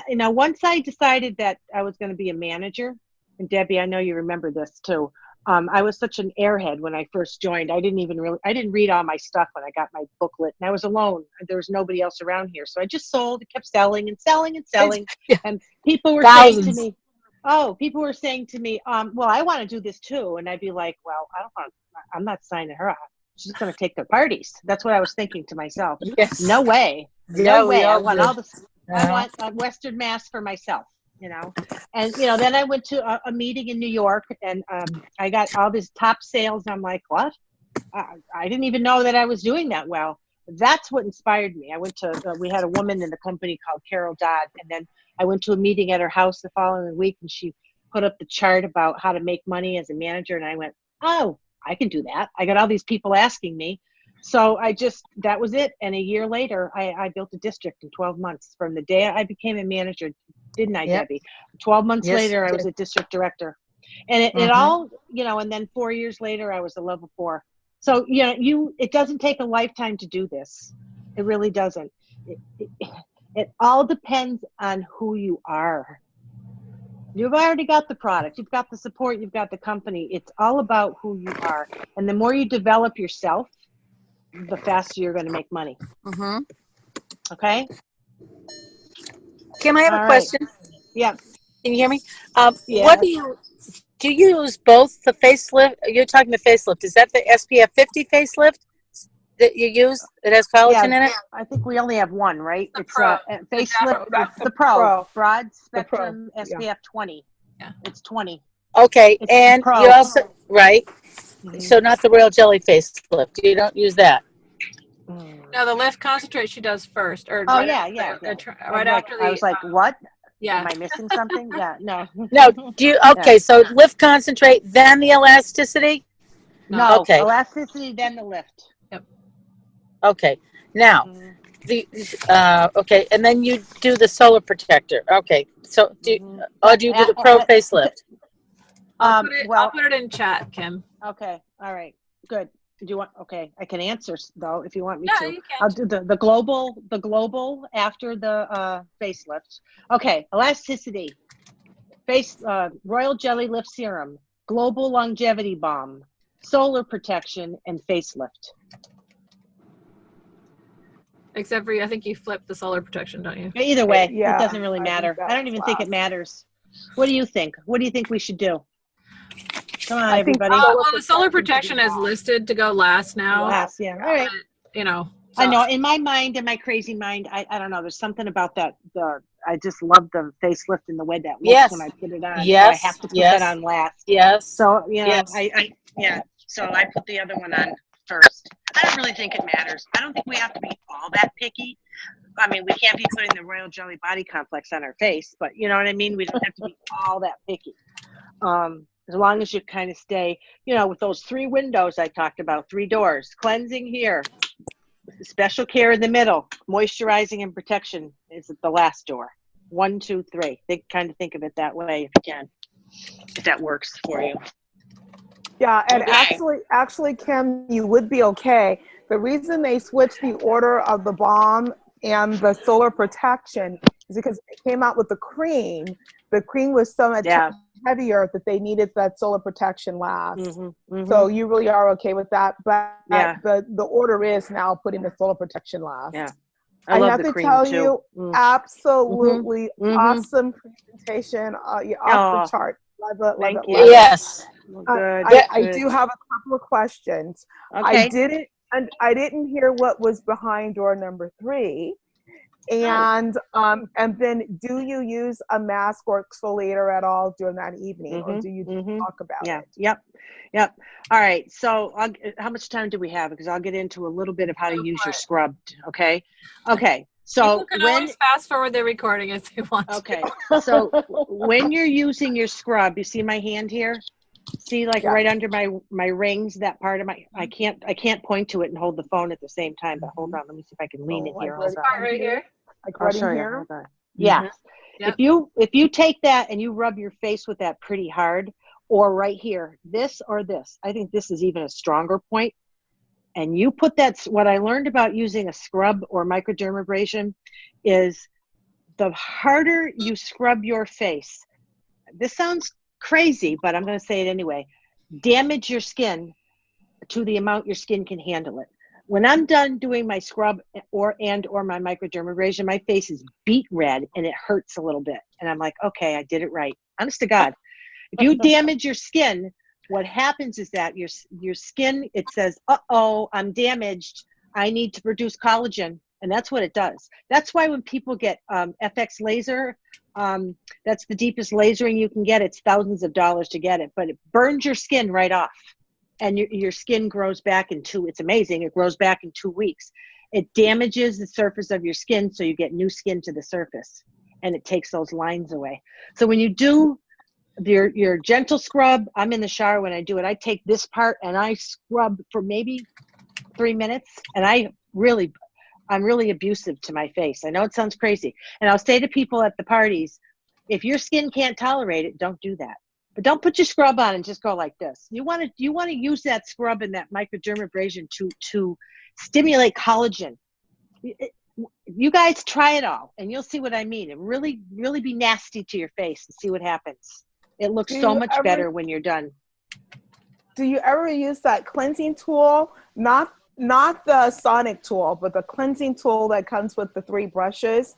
Now, once I decided that I was going to be a manager, and Debbie, I know you remember this too. I was such an airhead when I first joined. I didn't read all my stuff when I got my booklet, and I was alone. There was nobody else around here. So I just sold, kept selling and selling and selling. Yeah. And people were Thousands. saying to me, well, I want to do this too. And I'd be like, well, I'm not signing her up. She's going to take the parties. That's what I was thinking to myself. Yes. No way. Yeah, No we way. I all want do. all this. I want a Western Mass for myself, And, then I went to a meeting in New York, and I got all this top sales. And I'm like, what? I didn't even know that I was doing that well. That's what inspired me. I went to, we had a woman in the company called Carol Dodd, and then I went to a meeting at her house the following week, and she put up the chart about how to make money as a manager. And I went, oh, I can do that. I got all these people asking me. So that was it. And a year later, I built a district in 12 months from the day I became a manager. Didn't I, Yep. Debbie? 12 months Yes, later, you I did. was a district director. And it all, and then 4 years later, I was a level 4. So, it doesn't take a lifetime to do this. It really doesn't. It all depends on who you are. You've already got the product. You've got the support. You've got the company. It's all about who you are. And the more you develop yourself, the faster you're going to make money. Mm-hmm. Okay? Kim, I have All a right. question. Yeah. Can you hear me? Yeah. What do you use both the facelift? You're talking the facelift. Is that the SPF 50 facelift that you use? It has collagen in it? I think we only have one, right? The it's Pro. facelift. That's It's the Pro. Broad The Pro, spectrum SPF 20. Yeah. It's 20. Okay, It's and Pro. you also, right? Mhm. So not the royal jelly facelift. You don't use that. No, the lift concentrate she does first, or Oh, right yeah, after yeah. right after the. I was like, what? Yeah. Am I missing something? Yeah, no. No, okay, so lift concentrate, then the elasticity? No, Okay. elasticity, then the lift. Okay, now, okay, and then you do the solar protector. Okay, so do you do the Pro facelift? I'll put it in chat, Kim. Okay, all right, good. Do you want? Okay, I can answer though if you want me Yeah, to. you can. I'll do the global after the facelift. Okay, elasticity, royal jelly lift serum, global longevity balm, solar protection, and facelift. Except for I think you flip the solar protection, don't you? Either way, Yeah, it doesn't really matter. I don't even think it matters. What do you think? What do you think we should do? Come on, everybody. Well, the solar protection is listed to go last now. Last, yeah. All right. So. I know. In my mind, in my crazy mind, I don't know. There's something about that. I just love the facelift and the way that looks when I put it on. Yes. So I have to put that on last. Yes. So Yes. So I put the other one on first. I don't really think it matters. I don't think we have to be all that picky. I mean, we can't be putting the Royal Jelly Body Complex on our face, but you know what I mean? We don't have to be all that picky. As long as you kind of stay, with those 3 windows I talked about, 3 doors, cleansing here, special care in the middle, moisturizing and protection is at the last door. 1, 2, 3. Think of it that way if you can, if that works for you. Yeah, and Okay. actually, Kim, you would be okay. The reason they switched the order of the balm and the solar protection is because it came out with the cream. The cream was so much heavier that they needed that solar protection last. So you really are okay with that. But the order is now putting the solar protection last. Yeah. I love have the to cream tell too. you, Mm. absolutely Mhm. awesome presentation. You're off the Oh, chart. Love it, love thank it, you. love it. Yes. Well, Uh, good. I Good. do have a couple of questions. Okay. I didn't hear what was behind door number 3. And then do you use a mask or exfoliator at all during that evening, or do you talk about Yeah. it? Yep. All right. So how much time do we have? Because I'll get into a little bit of how to use your scrub. Okay. So People can always fast forward the recording if they want to. okay. So when you're using your scrub, you see my hand here? See, like right under my rings, that part of my, I can't point to it and hold the phone at the same time, but hold on, let me see if I can lean it here. Hold on. Right here. Like I'll right show in you. here? Hold on. Yeah. Yep. If you take that and you rub your face with that pretty hard, or right here, this or this, I think this is even a stronger point. And you put that, what I learned about using a scrub or microdermabrasion is the harder you scrub your face, this sounds crazy, but I'm going to say it anyway, damage your skin to the amount your skin can handle it. When I'm done doing my scrub or my microdermabrasion, my face is beet red and it hurts a little bit. And I'm like, okay, I did it right. Honest to God. If you damage your skin, what happens is that your skin, it says, uh-oh, I'm damaged. I need to produce collagen. And that's what it does. That's why when people get FX laser, that's the deepest lasering you can get. It's thousands of dollars to get it, but it burns your skin right off. And your skin grows back it's amazing. It grows back in 2 weeks. It damages the surface of your skin, so you get new skin to the surface, and it takes those lines away. So when you do your gentle scrub, I'm in the shower when I do it. I take this part and I scrub for maybe 3 minutes, and I'm really abusive to my face. I know it sounds crazy. And I'll say to people at the parties, if your skin can't tolerate it, don't do that. But don't put your scrub on and just go like this. You want to use that scrub and that microdermabrasion to stimulate collagen. You guys try it all, and you'll see what I mean. And really, really be nasty to your face and see what happens. It looks so much better when you're done. Do you ever use that cleansing tool? Not the sonic tool, but the cleansing tool that comes with the 3 brushes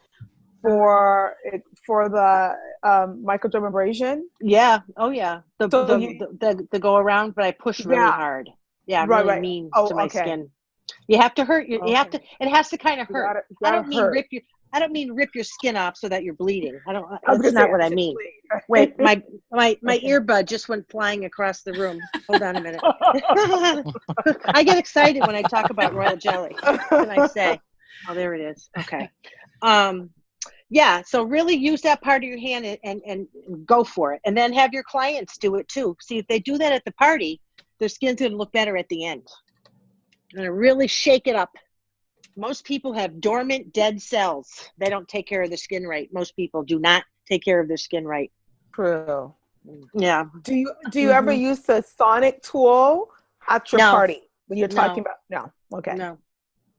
for the microdermabrasion? Yeah. Oh yeah. The go around, but I push really hard. Yeah, I'm really mean to my skin. You have to hurt you have to, it has to kind of hurt. I don't mean rip your skin off so that you're bleeding. That's not what I mean. Wait, my earbud just went flying across the room. Hold on a minute. I get excited when I talk about royal jelly. What can I say? Oh, there it is. Okay. Yeah, so really use that part of your hand and go for it. And then have your clients do it too. See, if they do that at the party, their skin's going to look better at the end. And really shake it up. Most people have dormant, dead cells. They don't take care of their skin right. Most people do not take care of their skin right. True. Yeah. Do you ever use the sonic tool at your party when you're talking about? No. Okay. No.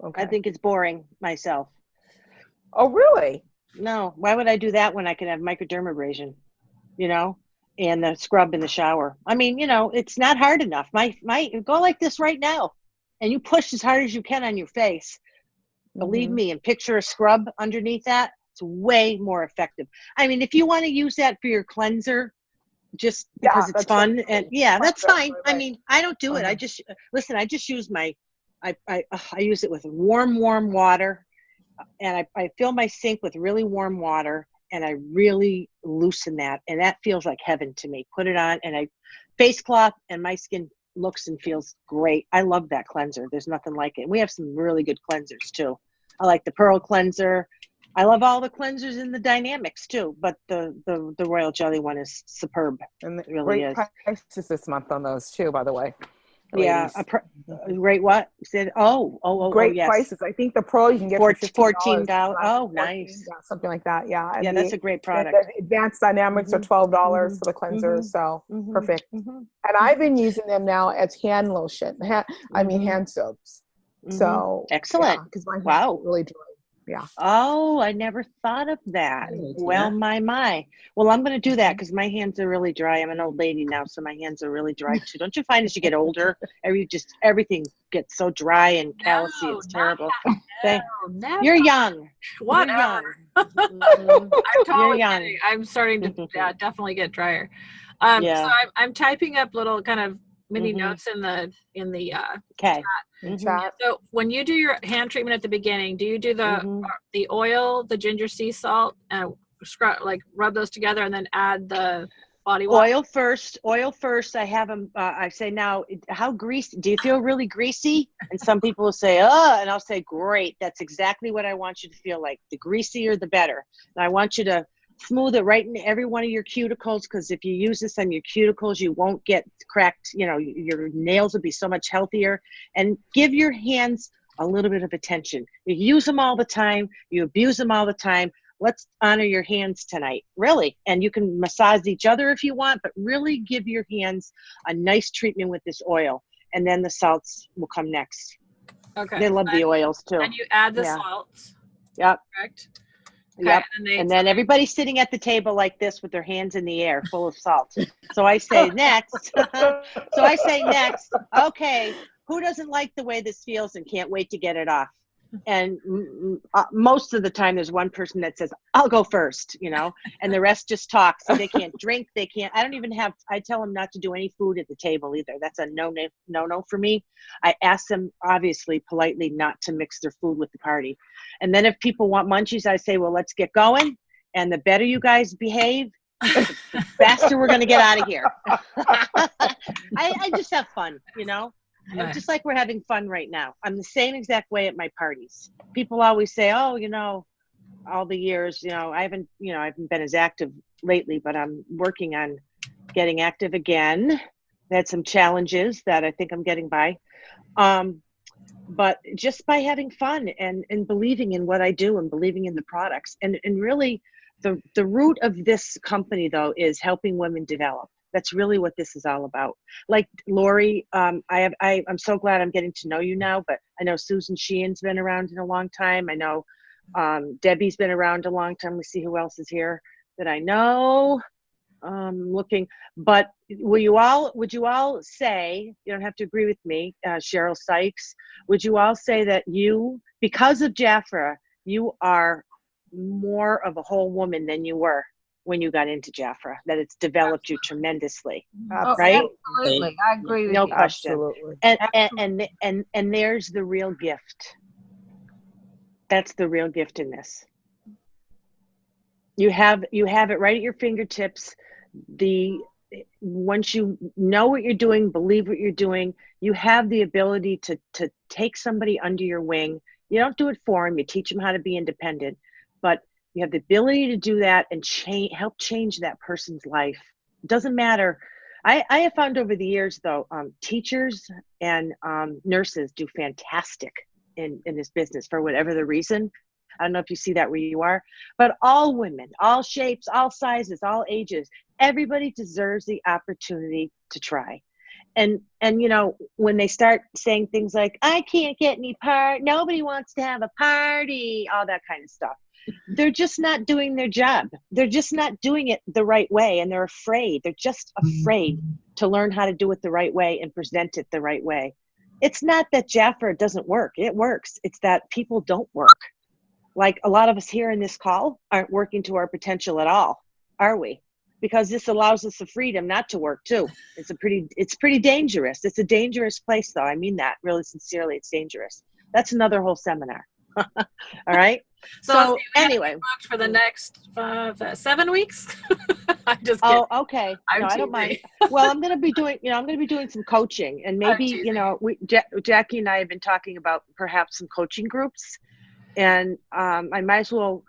Okay. I think it's boring myself. Oh, really? No. Why would I do that when I can have microdermabrasion? And the scrub in the shower. I mean, it's not hard enough. My go like this right now. And you push as hard as you can on your face. Believe me, and picture a scrub underneath that. It's way more effective. I mean, if you want to use that for your cleanser, just because it's fun, and that's fine. Right. I mean, I don't do it. I just use I use it with warm water, and I fill my sink with really warm water, and I really loosen that, and that feels like heaven to me. Put it on, and I face cloth, and my skin looks and feels great. I love that cleanser. There's nothing like it. We have some really good cleansers too. I like the Pearl cleanser. I love all the cleansers in the Dynamics too, but the Royal Jelly one is superb. And it really is. Great prices this month on those too, by the way. Yeah, great what? You said great yes. prices. I think the Pro you can get for $14. Oh, nice. Something like that. Yeah. And that's a great product. The Advanced Dynamics are $12 for the cleansers, so perfect. And I've been using them now as hand lotion. Hand soaps. So excellent. Because my hands are really dry. Oh, I never thought of that. Well, my. Well, I'm going to do that because my hands are really dry. I'm an old lady now, so my hands are really dry too. Don't you find as you get older, everything gets so dry and callousy? It's terrible. Never. You're young. Whatever. You're young. I'm totally You're young. kidding. I'm starting to definitely get drier. Yeah. So I'm typing up little kind of mini notes in the Okay. Chat. So when you do your hand treatment at the beginning, do you do the oil, the ginger sea salt, and like rub those together and then add the body wash? Oil first. I have them. I say now, how greasy? Do you feel really greasy? And some people will say, "Oh," and I'll say, "Great. That's exactly what I want you to feel like. The greasier, the better." And I want you to smooth it right in every one of your cuticles, because if you use this on your cuticles, you won't get cracked. Your nails will be so much healthier. And give your hands a little bit of attention. You use them all the time. You abuse them all the time. Let's honor your hands tonight, really. And you can massage each other if you want, but really give your hands a nice treatment with this oil. And then the salts will come next. Okay. They love the oils too. And you add the salts. Yep. Correct. Okay. Yep. And then everybody's sitting at the table like this with their hands in the air, full of salt. So I say next. Okay, who doesn't like the way this feels and can't wait to get it off? And most of the time there's one person that says, I'll go first, and the rest just talk. So they can't drink. I tell them not to do any food at the table either. That's a no for me. I ask them, obviously, politely not to mix their food with the party. And then if people want munchies, I say, well, let's get going. And the better you guys behave, the faster we're going to get out of here. I just have fun, Nice. Just like we're having fun right now. I'm the same exact way at my parties. People always say, oh, all the years, I haven't been as active lately, but I'm working on getting active again. I had some challenges that I think I'm getting by. But just by having fun and believing in what I do and believing in the products. And really the root of this company, though, is helping women develop. That's really what this is all about. Like Lori, I'm so glad I'm getting to know you now, but I know Susan Sheehan's been around in a long time. I know Debbie's been around a long time. Let's see who else is here that I know. Looking, but would you all say, you don't have to agree with me, Cheryl Sykes, would you all say that because of Jafra, you are more of a whole woman than you were when you got into Jafra, that it's developed you tremendously, right? Absolutely, I agree with no you. question. Absolutely. And there's the real gift. That's the real gift in this. You have it right at your fingertips. Once you know what you're doing, believe what you're doing, you have the ability to take somebody under your wing. You don't do it for them. You teach them how to be independent, but you have the ability to do that and help change that person's life. It doesn't matter. I have found over the years, though, teachers and nurses do fantastic in this business for whatever the reason. I don't know if you see that where you are, but all women, all shapes, all sizes, all ages, everybody deserves the opportunity to try. And when they start saying things like, I can't get any nobody wants to have a party, all that kind of stuff. They're just not doing their job. They're just not doing it the right way. And they're afraid. They're just afraid to learn how to do it the right way and present it the right way. It's not that Jafra doesn't work. It works. It's that people don't work. Like a lot of us here in this call aren't working to our potential at all, are we? Because this allows us the freedom not to work too. It's pretty dangerous. It's a dangerous place, though. I mean that really sincerely. It's dangerous. That's another whole seminar. All right. So anyway, booked for the next 7 weeks. I'm just kidding. Oh, okay. No, I don't mind. Well, I'm going to be doing some coaching, and maybe Jackie and I have been talking about perhaps some coaching groups, and I might as well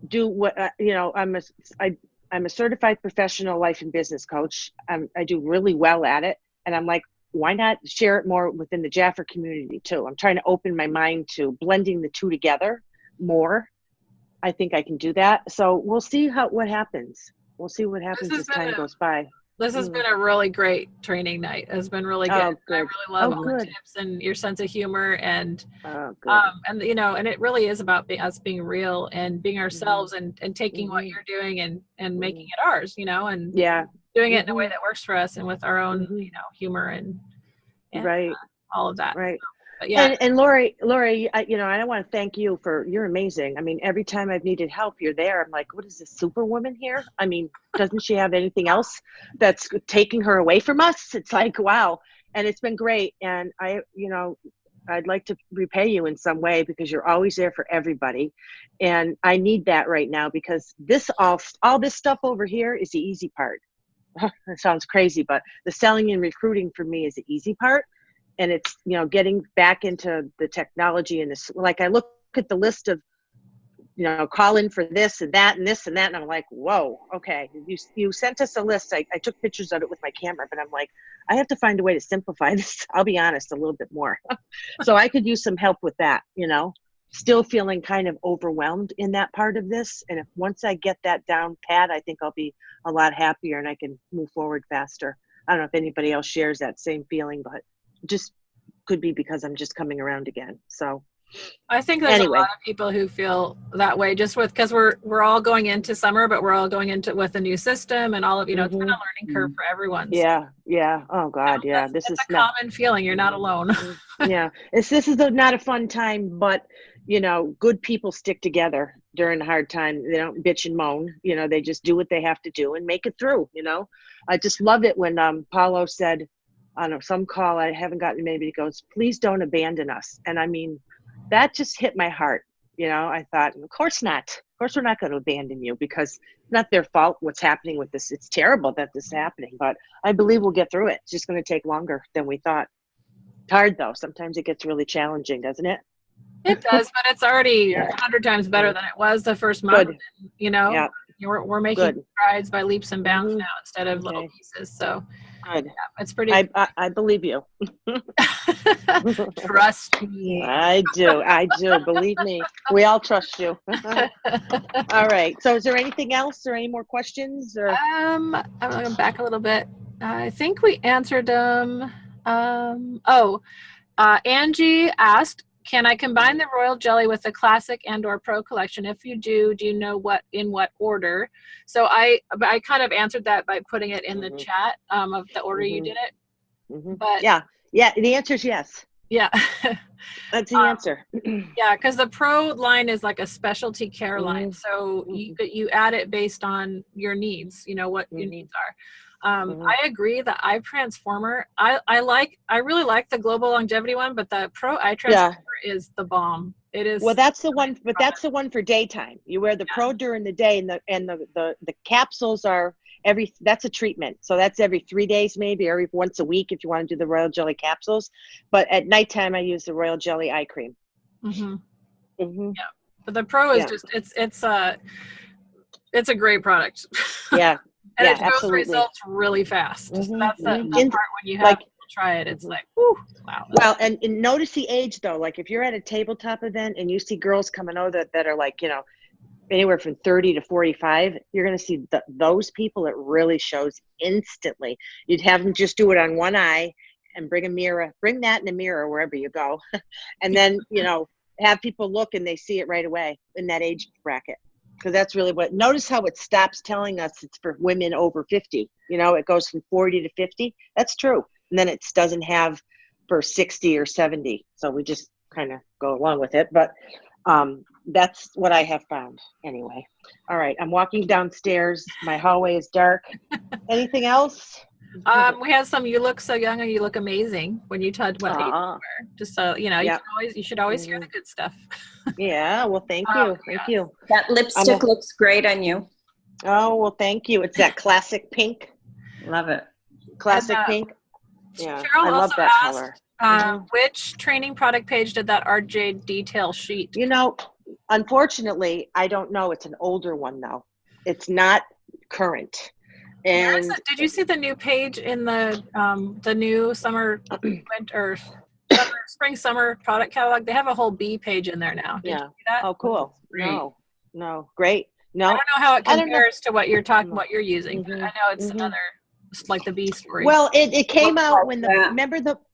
do what I'm a certified professional life and business coach. I do really well at it, and I'm like, why not share it more within the Jafra community too? I'm trying to open my mind to blending the two together more. I think I can do that. So we'll see what happens. We'll see what happens as time goes by. This has been a really great training night. It's been really good. Oh, good. I really love all the good. tips and your sense of humor and Good. and you know, and it really is about us being real and being ourselves and taking what you're doing and making it ours, you know, and doing it in a way that works for us and with our own, you know, humor and right. all of that. Right. But yeah. And Lori, you know, I want to thank you you're amazing. I mean, every time I've needed help, you're there. I'm like, what is this superwoman here? I mean, doesn't she have anything else that's taking her away from us? It's like, wow. And it's been great. And you know, I'd like to repay you in some way because you're always there for everybody. And I need that right now because all this stuff over here is the easy part. It sounds crazy, but the selling and recruiting for me is the easy part. And it's, you know, getting back into the technology and this, like I look at the list of, you know, call in for this and that and this and that. And I'm like, whoa, okay. You sent us a list. I took pictures of it with my camera, but I'm like, I have to find a way to simplify this. I'll be honest, a little bit more. So I could use some help with that, you know, still feeling kind of overwhelmed in that part of this. And once I get that down pat, I think I'll be a lot happier and I can move forward faster. I don't know if anybody else shares that same feeling, but just could be because I'm just coming around again. So I think there's a lot of people who feel that way just because we're all going into summer, but we're all going into with a new system and all of, you know, it's been a learning curve for everyone. Yeah. Yeah. Oh God. You know, yeah. This is a common feeling. You're not alone. Yeah. This is not a fun time, but you know, good people stick together during a hard time. They don't bitch and moan, you know, they just do what they have to do and make it through, you know. I just love it when Paulo said on some call, I haven't gotten, maybe he goes, please don't abandon us. And I mean, that just hit my heart. You know, I thought, of course not. Of course, we're not going to abandon you because it's not their fault what's happening with this. It's terrible that this is happening, but I believe we'll get through it. It's just going to take longer than we thought. It's hard though. Sometimes it gets really challenging, doesn't it? It does, but it's already 100 times better than it was the first month. Good. You know, we're making strides by leaps and bounds now instead of little pieces. So good. Yeah, it's pretty. I believe you. Trust me. I do. Believe me. We all trust you. All right. So is there anything else or any more questions? Or I'm going to back a little bit. I think we answered them. Angie asked, can I combine the royal jelly with the classic and or pro collection? If you do you know in what order? So I kind of answered that by putting it in the chat of the order you did it. But yeah, the answer is yes. Yeah. That's the answer. Yeah, because the pro line is like a specialty care line. So you add it based on your needs, you know, what your needs are. I agree, the eye transformer, I really like the global longevity one, but the pro eye transformer is the bomb. It is. Well, that's the one, but that's the one for daytime. You wear the pro during the day, and the capsules are that's a treatment. So that's every 3 days, maybe every once a week if you want to do the royal jelly capsules. But at nighttime, I use the royal jelly eye cream. Yeah, but the pro is just it's a great product. Yeah. And yeah, it shows absolutely. results really fast. So that's the part when you have people try it. It's like, whew, wow. Well, and notice the age though. Like if you're at a tabletop event and you see girls coming over that are like, you know, anywhere from 30 to 45, you're going to see those people. It really shows instantly. You'd have them just do it on one eye and bring that in a mirror wherever you go. And then, you know, have people look and they see it right away in that age bracket. Because that's really notice how it stops telling us it's for women over 50. You know, it goes from 40 to 50. That's true. And then it doesn't have for 60 or 70. So we just kind of go along with it. But that's what I have found anyway. All right. I'm walking downstairs. My hallway is dark. Anything else? We have some, you look so young and you look amazing when you touch what age you wear. Just so, you know, you should always hear the good stuff. Yeah. Well, thank you. Thank you. That lipstick looks great on you. Oh, well, thank you. It's that classic pink. Love it. Classic pink. Yeah. Cheryl I love that color. Which training product page did that RJ detail sheet? You know, unfortunately, I don't know. It's an older one though. It's not current. And did you see the new page in the new spring summer product catalog? They have a whole B page in there now. Did you see that? Oh, cool. No, great. No, I don't know how it compares to what you're talking, what you're using. But I know it's another. like the bee story? Well, it came Looks out like when that.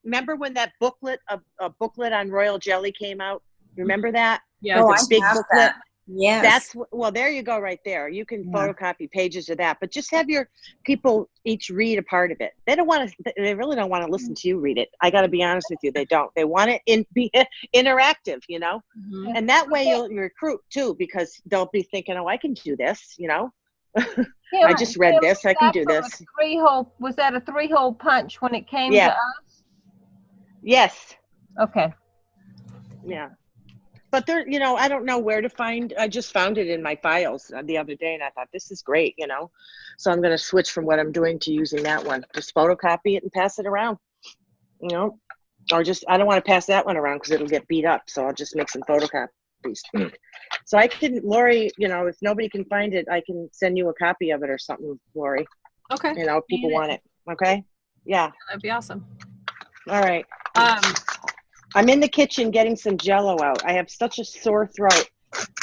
remember when that booklet, a booklet on royal jelly came out? Remember that? Yeah. Oh, The I big have booklet. that. Yes. Well, there you go, right there. You can Yeah. photocopy pages of that, but just have your people each read a part of it. They don't want to. They really don't want to listen to you read it. I got to be honest with you. They don't. They want it be interactive, Mhm. and that way you'll recruit too, because they'll be thinking, oh, I can do this, Kim, I just read Kim, this. I can do this. Was that a 3-hole punch when it came Yeah. to us? Yes. Okay. Yeah. But there, I don't know where to find. I just found it in my files the other day, and I thought this is great, So I'm going to switch from what I'm doing to using that one. Just photocopy it and pass it around, or just I don't want to pass that one around because it'll get beat up. So I'll just make some photocopies. So I can, Lori, if nobody can find it, I can send you a copy of it or something, Lori. Okay. If people want it. Okay. Yeah. That'd be awesome. All right. I'm in the kitchen getting some Jell-O out. I have such a sore throat.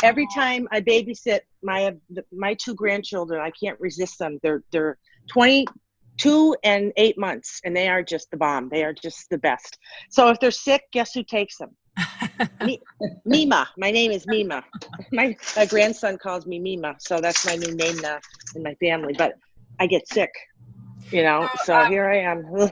Every time I babysit my 2 grandchildren, I can't resist them. They're 22 and 8 months, and they are just the bomb. They are just the best. So if they're sick, guess who takes them? Mima. My name is Mima. My grandson calls me Mima, so that's my new name now in my family. But I get sick, so here I am.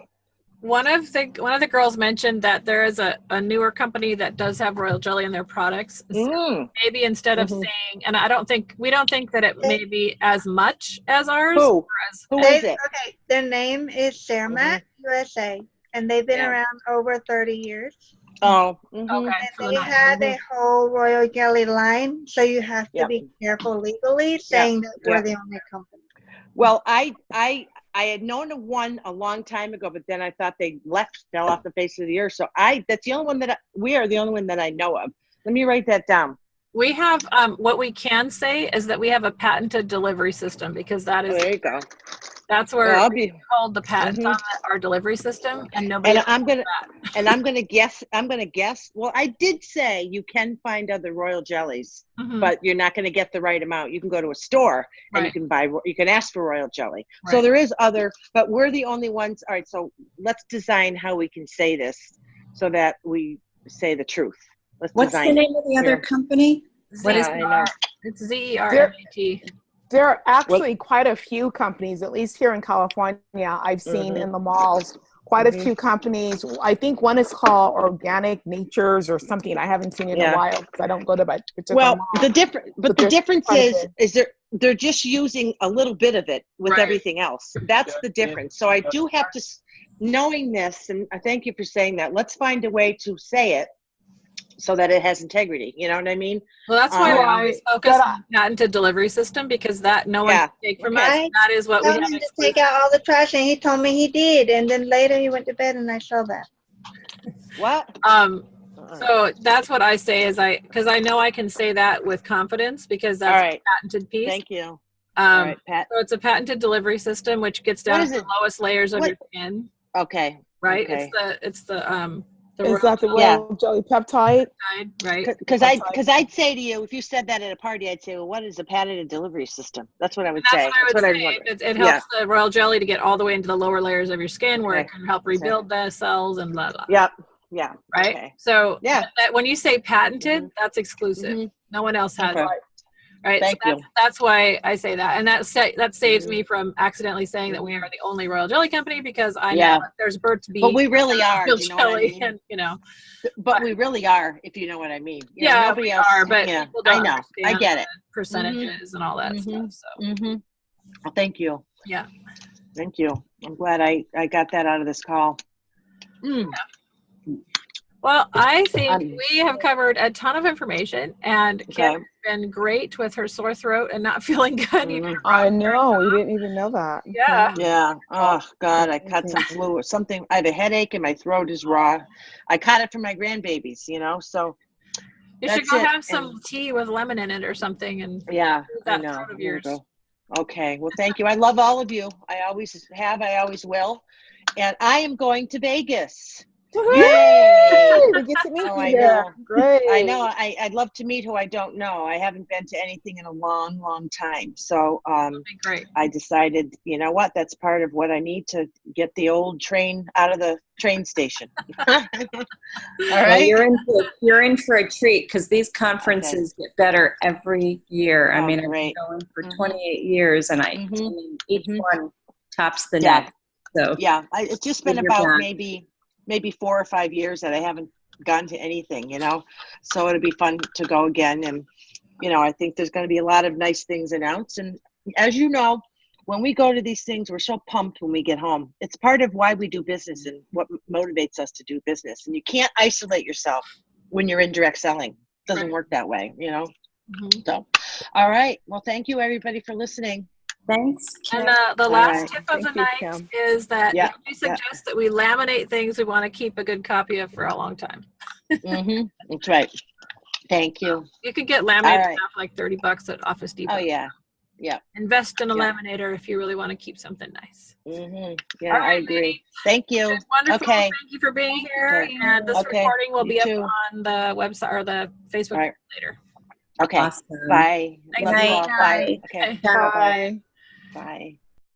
One of the girls mentioned that there is a newer company that does have royal jelly in their products. So maybe instead of saying, and we don't think that it may be as much as ours. Who is it? Okay, their name is Cermat USA, and they've been around over 30 years. Oh, Okay. And So they had a whole royal jelly line, so you have to be careful legally saying that we're the only company. Well, I had known of one a long time ago, but then I thought they fell off the face of the earth. So that's the only one we are the only one that I know of. Let me write that down. we have what we can say is that we have a patented delivery system, because that is There you go. that's where we hold the patent on our delivery system, and nobody. And I'm gonna guess. Well, I did say you can find other royal jellies, but you're not gonna get the right amount. You can go to a store and you can ask for royal jelly. Right. So there is other, but we're the only ones. All right, so let's design how we can say this so that we say the truth. What's the name of the other company? What is it? It's ZERMAT. There are actually quite a few companies, at least here in California, I've seen in the malls, quite a few companies. I think one is called Organic Natures or something. I haven't seen it in a while because I don't go to my particular mall. The difference is they're just using a little bit of it with everything else. That's the difference. So I do have to, knowing this, and I thank you for saying that, let's find a way to say it so that it has integrity. You know what I mean? Well, that's why we always focus on the patented delivery system, because that no one can take from us. That is what we have. To take out all the trash, and he told me he did, and then later he went to bed, and I saw that. What? So that's what I say is because I know I can say that with confidence, because that's a patented piece. Thank you. All right, Pat. So it's a patented delivery system, which gets down to the lowest layers of your skin. Okay. Right. Okay. Is that the royal jelly peptide? Right. Because I'd say to you, if you said that at a party, I'd say, well, what is a patented delivery system? That's what I would say. That's what I would say. It helps the royal jelly to get all the way into the lower layers of your skin, where it can help rebuild the cells and blah blah. Yep. Yeah. Right. Okay. So when you say patented, that's exclusive. No one else has it. Right. Thank you. That's why I say that, and that saves me from accidentally saying that we are the only royal jelly company, because I know that there's Burt's Bees. But we really are. You know jelly, what I mean? And But we really are, if you know what I mean. Nobody else are, but people don't I know. I get it. Percentages and all that stuff. So. Well, thank you. Yeah. Thank you. I'm glad I got that out of this call. Yeah. Well, I think we have covered a ton of information, and Kim has been great with her sore throat and not feeling good. I know. We didn't even know that. Yeah. Yeah. Oh, God, I caught some flu or something. I have a headache and my throat is raw. I caught it from my grandbabies, so. You should go have some tea with lemon in it or something. And I know. Throat of yours. Okay. Well, thank you. I love all of you. I always have. I always will. And I am going to Vegas. Yay! We get to meet Oh, you I there. know. Great. I know. I'd love to meet who I don't know. I haven't been to anything in a long, long time. So That'd be great. I decided, you know what, that's part of what I need to get the old train out of the train station. All Well, right. you're in for a treat because these conferences get better every year. I Oh, mean, I've been great. going for 28 years, and I Mhm. mean, each Mhm. one tops the Yeah. next. So Yeah. It's just been Give your about back. maybe 4 or 5 years that I haven't gone to anything, you know. So it'll be fun to go again. And, you know, I think there's going to be a lot of nice things announced. And as you know, when we go to these things, we're so pumped when we get home. It's part of why we do business and what motivates us to do business. And you can't isolate yourself when you're in direct selling. It doesn't Right. work that way, you know. Mhm. So, all right. Well, thank you everybody for listening. Thanks, Kim. And the All last right. tip of the Thank you, night Kim. is that Yeah, we suggest that we laminate things we want to keep a good copy of for a long time. That's right. Thank you. You could get laminated right. stuff like $30 at Office Depot. Oh yeah. Yeah. Invest in a Yeah. laminator if you really want to keep something nice. Yeah, All I right, agree. ladies. Thank you. It's wonderful. Okay. Thank you for being here. Okay. And this Okay. recording will You be too. up on the website or the Facebook All right. later. Okay. Awesome. Bye. Thanks, Love you Night. all. Bye. Bye. Okay. Okay. Bye. Bye.